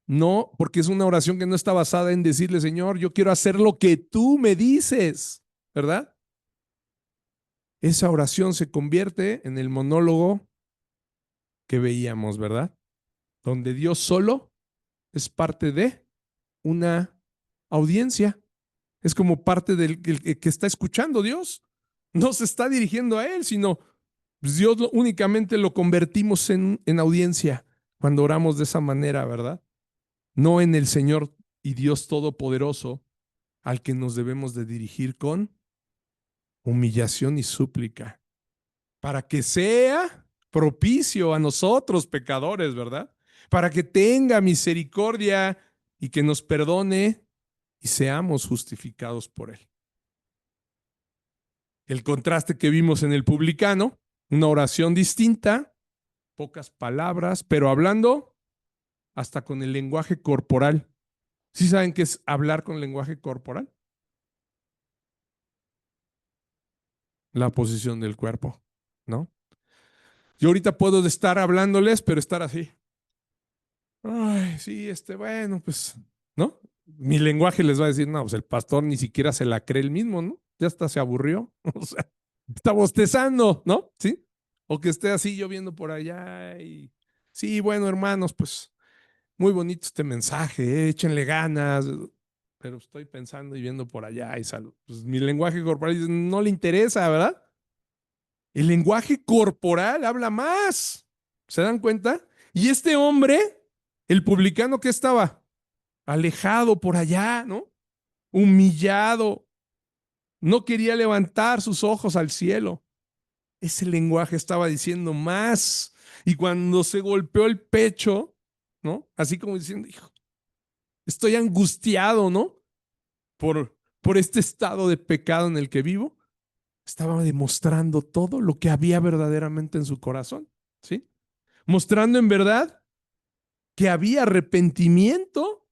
No, porque es una oración que no está basada en decirle, Señor, yo quiero hacer lo que tú me dices, ¿verdad? Esa oración se convierte en el monólogo que veíamos, ¿verdad? Donde Dios solo es parte de una audiencia. Es como parte del que está escuchando Dios. No se está dirigiendo a Él, sino Dios únicamente lo convertimos en audiencia cuando oramos de esa manera, ¿verdad? No en el Señor y Dios Todopoderoso al que nos debemos de dirigir con humillación y súplica, para que sea propicio a nosotros pecadores, ¿verdad? Para que tenga misericordia y que nos perdone y seamos justificados por él. El contraste que vimos en el publicano, una oración distinta, pocas palabras, pero hablando hasta con el lenguaje corporal. ¿Sí saben qué es hablar con lenguaje corporal? La posición del cuerpo, ¿no? Yo ahorita puedo estar hablándoles, pero estar así. Ay, sí, bueno, pues, ¿no? Mi lenguaje les va a decir, no, pues el pastor ni siquiera se la cree él mismo, ¿no? Ya hasta se aburrió, o sea, está bostezando, ¿no? ¿Sí? O que esté así lloviendo por allá y, sí, bueno, hermanos, pues, muy bonito este mensaje, échenle ganas, pero estoy pensando y viendo por allá y salud. Pues mi lenguaje corporal no le interesa, ¿verdad? El lenguaje corporal habla más. ¿Se dan cuenta? Y este hombre, el publicano que estaba alejado por allá, ¿no? Humillado, no quería levantar sus ojos al cielo. Ese lenguaje estaba diciendo más. Y cuando se golpeó el pecho, ¿no? Así como diciendo, hijo, estoy angustiado, ¿no? Por este estado de pecado en el que vivo. Estaba demostrando todo lo que había verdaderamente en su corazón, ¿sí? Mostrando en verdad que había arrepentimiento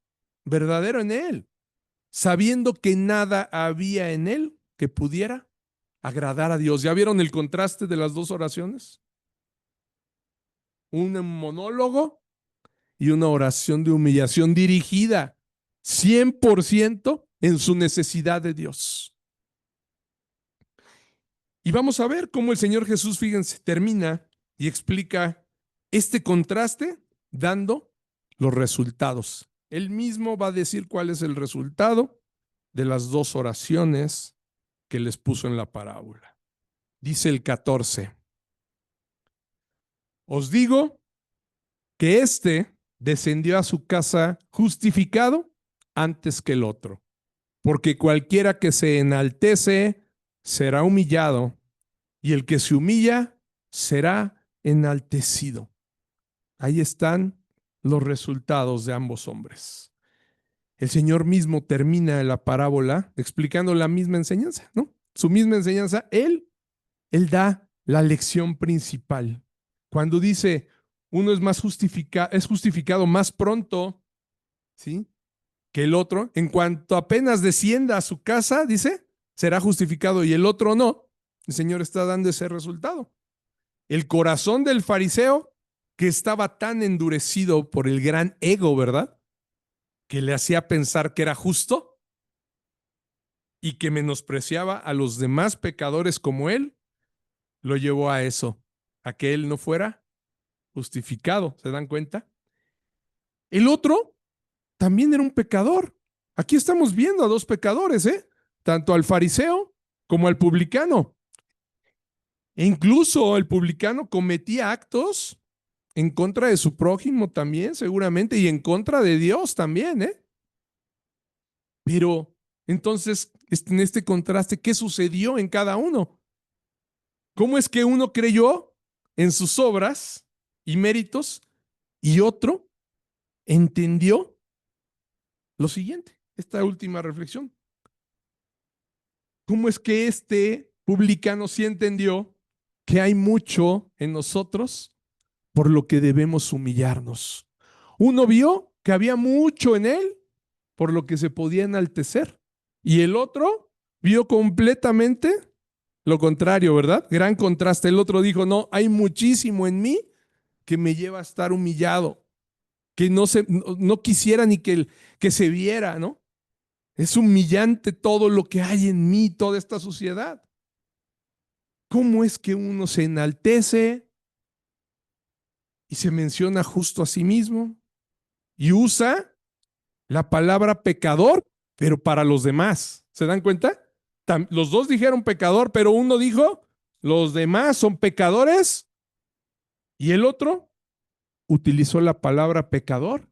verdadero en él, sabiendo que nada había en él que pudiera agradar a Dios. ¿Ya vieron el contraste de las dos oraciones? Un monólogo y una oración de humillación dirigida 100% en su necesidad de Dios. Y vamos a ver cómo el Señor Jesús, fíjense, termina y explica este contraste dando los resultados. Él mismo va a decir cuál es el resultado de las dos oraciones que les puso en la parábola. Dice el 14. Os digo que éste descendió a su casa justificado antes que el otro, porque cualquiera que se enaltece será humillado, y el que se humilla será enaltecido. Ahí están los resultados de ambos hombres. El Señor mismo termina la parábola explicando la misma enseñanza, ¿no? Su misma enseñanza, Él da la lección principal. Cuando dice, uno es justificado más pronto, ¿sí?, que el otro, en cuanto apenas descienda a su casa, dice, será justificado y el otro no. El Señor está dando ese resultado. El corazón del fariseo, que estaba tan endurecido por el gran ego, ¿verdad?, que le hacía pensar que era justo y que menospreciaba a los demás pecadores como él, lo llevó a eso, a que él no fuera justificado. ¿Se dan cuenta? El otro también era un pecador. Aquí estamos viendo a dos pecadores, tanto al fariseo como al publicano. E incluso el publicano cometía actos en contra de su prójimo también, seguramente, y en contra de Dios también, Pero entonces, en este contraste, ¿qué sucedió en cada uno? ¿Cómo es que uno creyó en sus obras y méritos y otro entendió lo siguiente, esta última reflexión? ¿Cómo es que este publicano sí entendió que hay mucho en nosotros por lo que debemos humillarnos? Uno vio que había mucho en él por lo que se podía enaltecer y el otro vio completamente lo contrario, ¿verdad? Gran contraste. El otro dijo, no, hay muchísimo en mí que me lleva a estar humillado, que no quisiera ni que se viera, ¿no? Es humillante todo lo que hay en mí, toda esta suciedad. ¿Cómo es que uno se enaltece y se menciona justo a sí mismo y usa la palabra pecador, pero para los demás? ¿Se dan cuenta? Los dos dijeron pecador, pero uno dijo, los demás son pecadores, y el otro utilizó la palabra pecador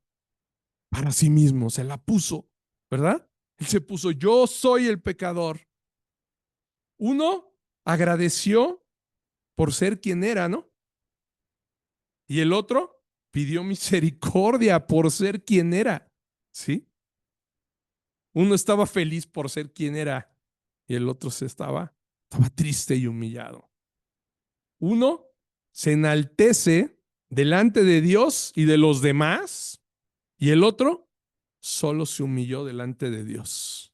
para sí mismo, se la puso, ¿verdad? Él se puso, yo soy el pecador. Uno agradeció por ser quien era, ¿no? Y el otro pidió misericordia por ser quien era, ¿sí? Uno estaba feliz por ser quien era y el otro estaba triste y humillado. Uno se enaltece delante de Dios y de los demás y el otro solo se humilló delante de Dios.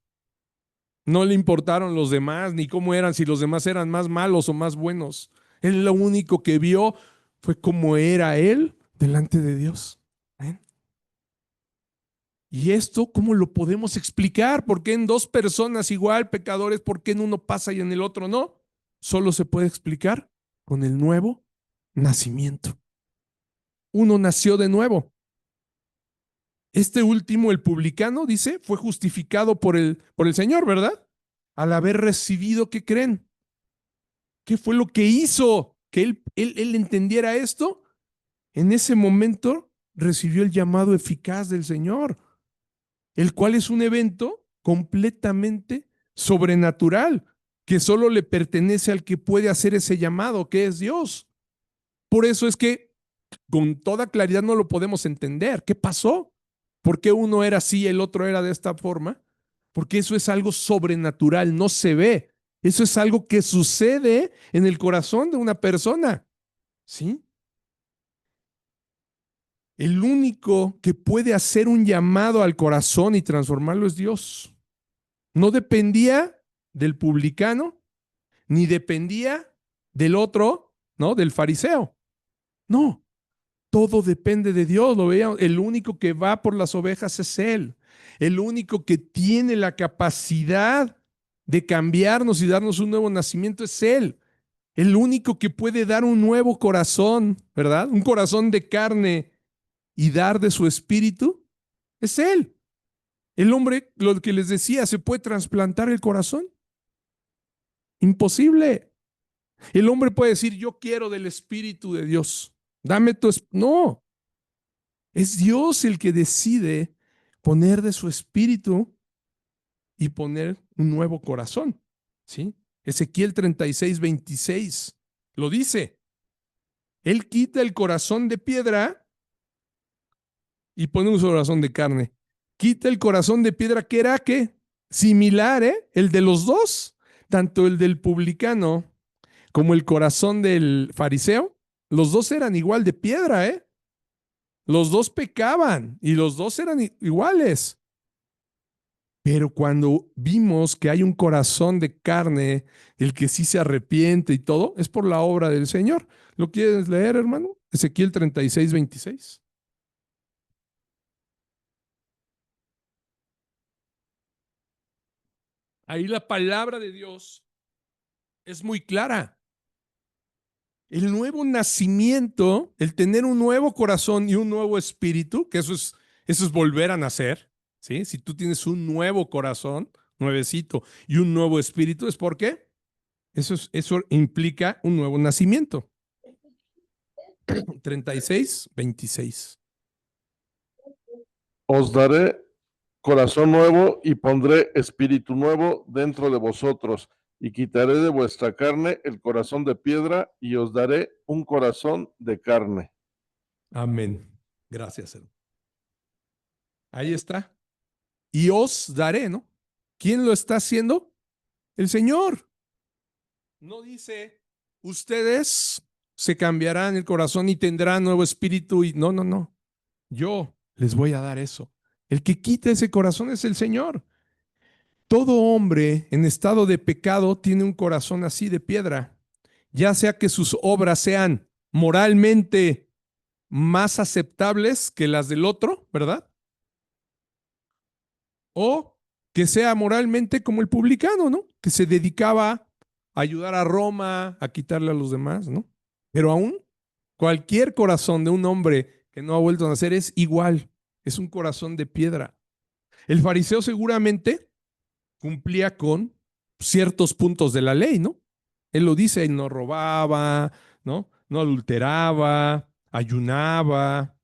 No le importaron los demás ni cómo eran, si los demás eran más malos o más buenos. Él lo único que vio fue cómo era él delante de Dios. ¿Eh? ¿Y esto cómo lo podemos explicar? ¿Por qué en dos personas igual, pecadores, por qué en uno pasa y en el otro no? Solo se puede explicar con el nuevo nacimiento. Uno nació de nuevo. Este último, el publicano, dice, fue justificado por el Señor, ¿verdad? Al haber recibido, ¿qué creen? ¿Qué fue lo que hizo que él entendiera esto? En ese momento recibió el llamado eficaz del Señor, el cual es un evento completamente sobrenatural, que solo le pertenece al que puede hacer ese llamado, que es Dios. Por eso es que con toda claridad no lo podemos entender. ¿Qué pasó? ¿Por qué uno era así y el otro era de esta forma? Porque eso es algo sobrenatural, no se ve. Eso es algo que sucede en el corazón de una persona. ¿Sí? El único que puede hacer un llamado al corazón y transformarlo es Dios. No dependía del publicano, ni dependía del otro, ¿no? Del fariseo. No, todo depende de Dios, lo veíamos. El único que va por las ovejas es Él. El único que tiene la capacidad de cambiarnos y darnos un nuevo nacimiento es Él. El único que puede dar un nuevo corazón, ¿verdad? Un corazón de carne y dar de su espíritu es Él. El hombre, lo que les decía, ¿se puede trasplantar el corazón? Imposible. El hombre puede decir, yo quiero del espíritu de Dios. Dame tu espíritu. No. Es Dios el que decide poner de su espíritu y poner un nuevo corazón. ¿Sí? Ezequiel 36:26 lo dice. Él quita el corazón de piedra y pone un corazón de carne. Quita el corazón de piedra que era ¿qué? Similar, el de los dos, tanto el del publicano como el corazón del fariseo, los dos eran igual de piedra, Los dos pecaban y los dos eran iguales. Pero cuando vimos que hay un corazón de carne, el que sí se arrepiente y todo, es por la obra del Señor. ¿Lo quieres leer, hermano? Ezequiel 36:26. Ahí la palabra de Dios es muy clara. El nuevo nacimiento, el tener un nuevo corazón y un nuevo espíritu, que eso es volver a nacer, ¿sí? Si tú tienes un nuevo corazón, nuevecito, y un nuevo espíritu, ¿es por qué? Eso implica un nuevo nacimiento. 36:26. Os daré corazón nuevo y pondré espíritu nuevo dentro de vosotros y quitaré de vuestra carne el corazón de piedra y os daré un corazón de carne. Amén. Gracias, hermano. Ahí está. Y os daré, ¿no? ¿Quién lo está haciendo? El Señor. No dice, ustedes se cambiarán el corazón y tendrán nuevo espíritu y no, no, no. Yo les voy a dar eso. El que quita ese corazón es el Señor. Todo hombre en estado de pecado tiene un corazón así de piedra, ya sea que sus obras sean moralmente más aceptables que las del otro, ¿verdad? O que sea moralmente como el publicano, ¿no? Que se dedicaba a ayudar a Roma, a quitarle a los demás, ¿no? Pero aún cualquier corazón de un hombre que no ha vuelto a nacer es igual, es un corazón de piedra. El fariseo seguramente cumplía con ciertos puntos de la ley, ¿no? Él lo dice, él no robaba, ¿no? No adulteraba, ayunaba,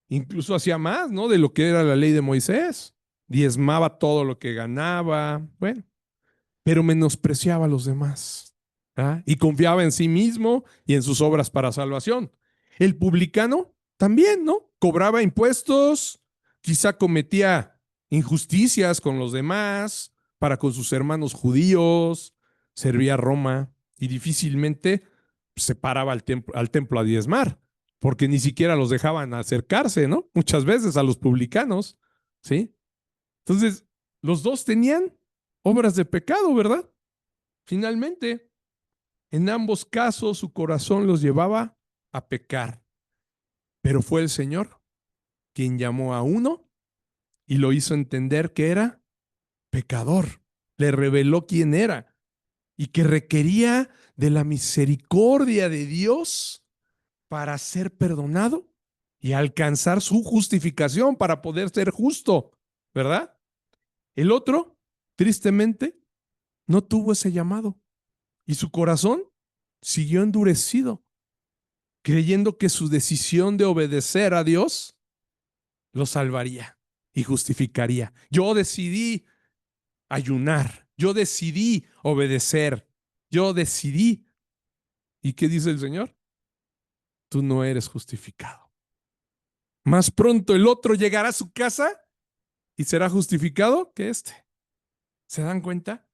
incluso hacía más, ¿no? De lo que era la ley de Moisés. Diezmaba todo lo que ganaba, bueno, pero menospreciaba a los demás, ¿ah? Y confiaba en sí mismo y en sus obras para salvación. El publicano también, ¿no? Cobraba impuestos, quizá cometía injusticias con los demás, para con sus hermanos judíos, servía a Roma y difícilmente se paraba al templo a diezmar, porque ni siquiera los dejaban acercarse, ¿no? Muchas veces a los publicanos, ¿sí? Entonces, los dos tenían obras de pecado, ¿verdad? Finalmente, en ambos casos su corazón los llevaba a pecar, pero fue el Señor quien llamó a uno y lo hizo entender que era pecador, le reveló quién era y que requería de la misericordia de Dios para ser perdonado y alcanzar su justificación para poder ser justo, ¿verdad? El otro, tristemente, no tuvo ese llamado y su corazón siguió endurecido, creyendo que su decisión de obedecer a Dios lo salvaría y justificaría. Yo decidí ayunar, yo decidí obedecer, yo decidí. ¿Y qué dice el Señor? Tú no eres justificado. Más pronto el otro llegará a su casa y será justificado que este. ¿Se dan cuenta?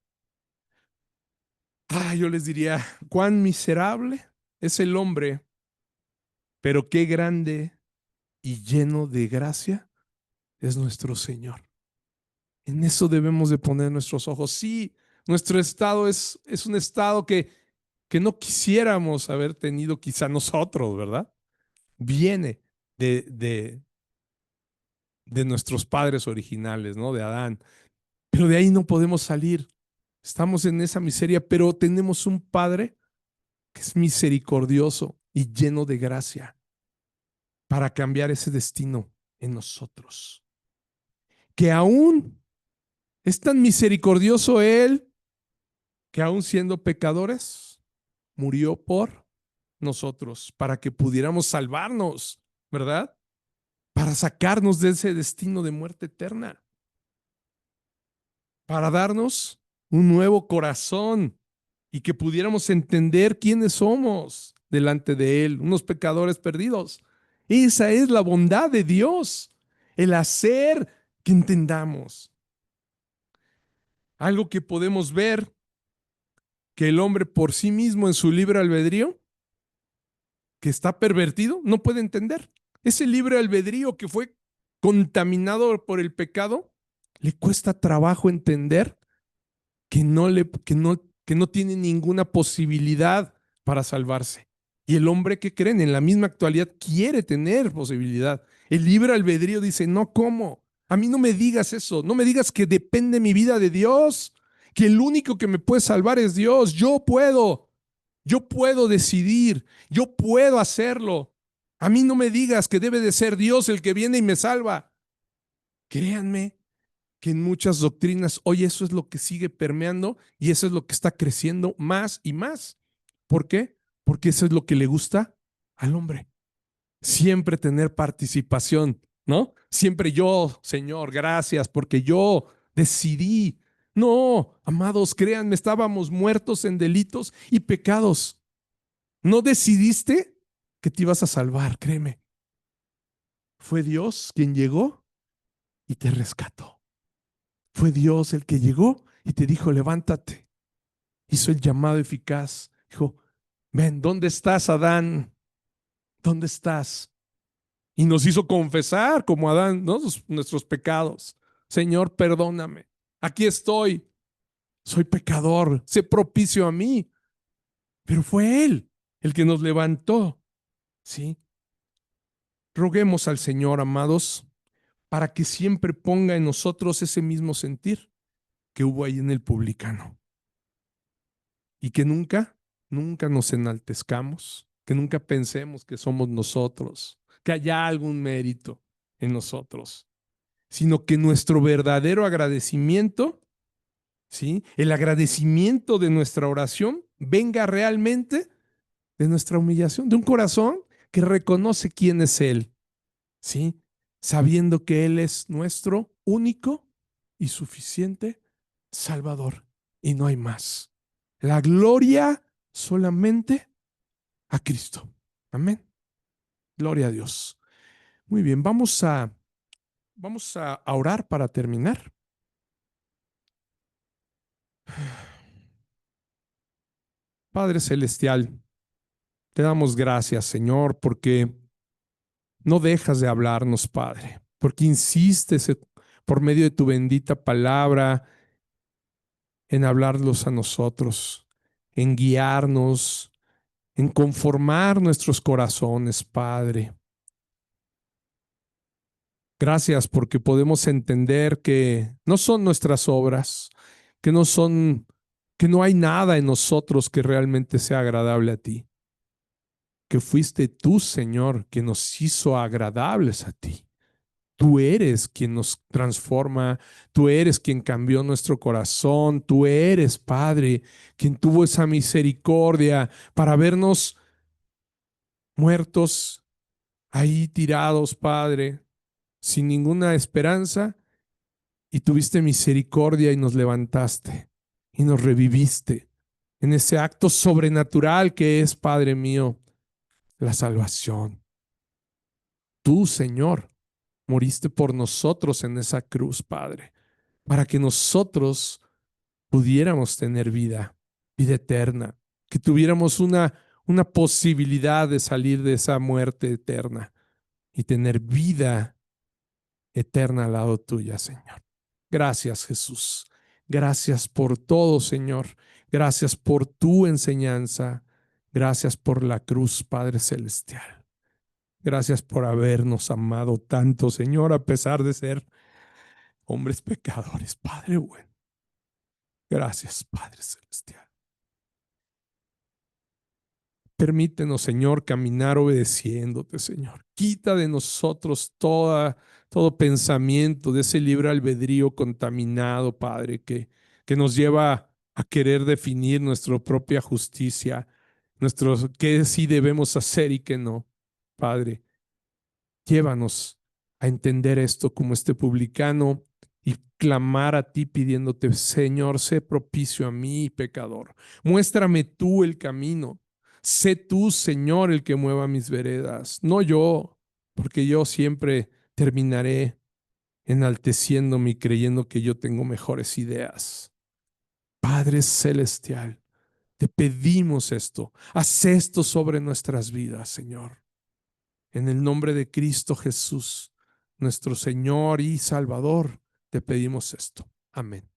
Yo les diría, cuán miserable es el hombre, pero qué grande y lleno de gracia es nuestro Señor. En eso debemos de poner nuestros ojos. Sí, nuestro estado es un estado que no quisiéramos haber tenido quizá nosotros, ¿verdad? Viene de nuestros padres originales, ¿no? De Adán. Pero de ahí no podemos salir. Estamos en esa miseria, pero tenemos un Padre que es misericordioso y lleno de gracia para cambiar ese destino en nosotros. Que aún es tan misericordioso Él que aún siendo pecadores, murió por nosotros para que pudiéramos salvarnos, ¿verdad? Para sacarnos de ese destino de muerte eterna, para darnos un nuevo corazón y que pudiéramos entender quiénes somos delante de Él, unos pecadores perdidos. Esa es la bondad de Dios, el hacer que entendamos. Algo que podemos ver que el hombre por sí mismo en su libre albedrío, que está pervertido, no puede entender. Ese libre albedrío que fue contaminado por el pecado, le cuesta trabajo entender que no tiene ninguna posibilidad para salvarse. Y el hombre que creen en la misma actualidad quiere tener posibilidad. El libre albedrío dice, no, ¿cómo? A mí no me digas eso, no me digas que depende mi vida de Dios, que el único que me puede salvar es Dios. Yo puedo decidir, yo puedo hacerlo. A mí no me digas que debe de ser Dios el que viene y me salva. Créanme que en muchas doctrinas hoy eso es lo que sigue permeando y eso es lo que está creciendo más y más. ¿Por qué? Porque eso es lo que le gusta al hombre. Siempre tener participación, ¿no? Siempre yo, Señor, gracias, porque yo decidí. No, amados, créanme, estábamos muertos en delitos y pecados. No decidiste que te ibas a salvar, créeme. Fue Dios quien llegó y te rescató. Fue Dios el que llegó y te dijo, levántate. Hizo el llamado eficaz. Dijo, ven, ¿dónde estás, Adán? ¿Dónde estás? Y nos hizo confesar como Adán, ¿no? Nuestros pecados. Señor, perdóname. Aquí estoy. Soy pecador. Sé propicio a mí. Pero fue Él el que nos levantó. ¿Sí? Roguemos al Señor, amados, para que siempre ponga en nosotros ese mismo sentir que hubo ahí en el publicano. Y que nunca nos enaltezcamos, que nunca pensemos que somos nosotros, que haya algún mérito en nosotros, sino que nuestro verdadero agradecimiento, ¿sí? El agradecimiento de nuestra oración venga realmente de nuestra humillación, de un corazón que reconoce quién es Él, ¿sí? Sabiendo que Él es nuestro único y suficiente Salvador y no hay más. La gloria solamente a Cristo. Amén. Gloria a Dios. Muy bien, vamos a orar para terminar. Padre Celestial, te damos gracias, Señor, porque no dejas de hablarnos, Padre, porque insistes por medio de tu bendita palabra en hablarlos a nosotros, en guiarnos, en conformar nuestros corazones, Padre. Gracias porque podemos entender que no son nuestras obras, que no hay nada en nosotros que realmente sea agradable a ti, que fuiste tú, Señor, que nos hizo agradables a ti. Tú eres quien nos transforma, tú eres quien cambió nuestro corazón, tú eres, Padre, quien tuvo esa misericordia para vernos muertos ahí tirados, Padre, sin ninguna esperanza, y tuviste misericordia y nos levantaste y nos reviviste en ese acto sobrenatural que es, Padre mío, la salvación. Tú, Señor, moriste por nosotros en esa cruz, Padre, para que nosotros pudiéramos tener vida eterna, que tuviéramos una posibilidad de salir de esa muerte eterna y tener vida eterna al lado tuya, Señor. Gracias, Jesús. Gracias por todo, Señor. Gracias por tu enseñanza. Gracias por la cruz, Padre Celestial. Gracias por habernos amado tanto, Señor, a pesar de ser hombres pecadores, Padre bueno. Gracias, Padre Celestial. Permítenos, Señor, caminar obedeciéndote, Señor. Quita de nosotros todo pensamiento de ese libre albedrío contaminado, Padre, que nos lleva a querer definir nuestra propia justicia, qué sí debemos hacer y qué no. Padre, llévanos a entender esto como este publicano y clamar a ti pidiéndote, Señor, sé propicio a mí, pecador. Muéstrame tú el camino. Sé tú, Señor, el que mueva mis veredas, no yo, porque yo siempre terminaré enalteciéndome y creyendo que yo tengo mejores ideas. Padre Celestial, te pedimos esto. Haz esto sobre nuestras vidas, Señor. En el nombre de Cristo Jesús, nuestro Señor y Salvador, te pedimos esto. Amén.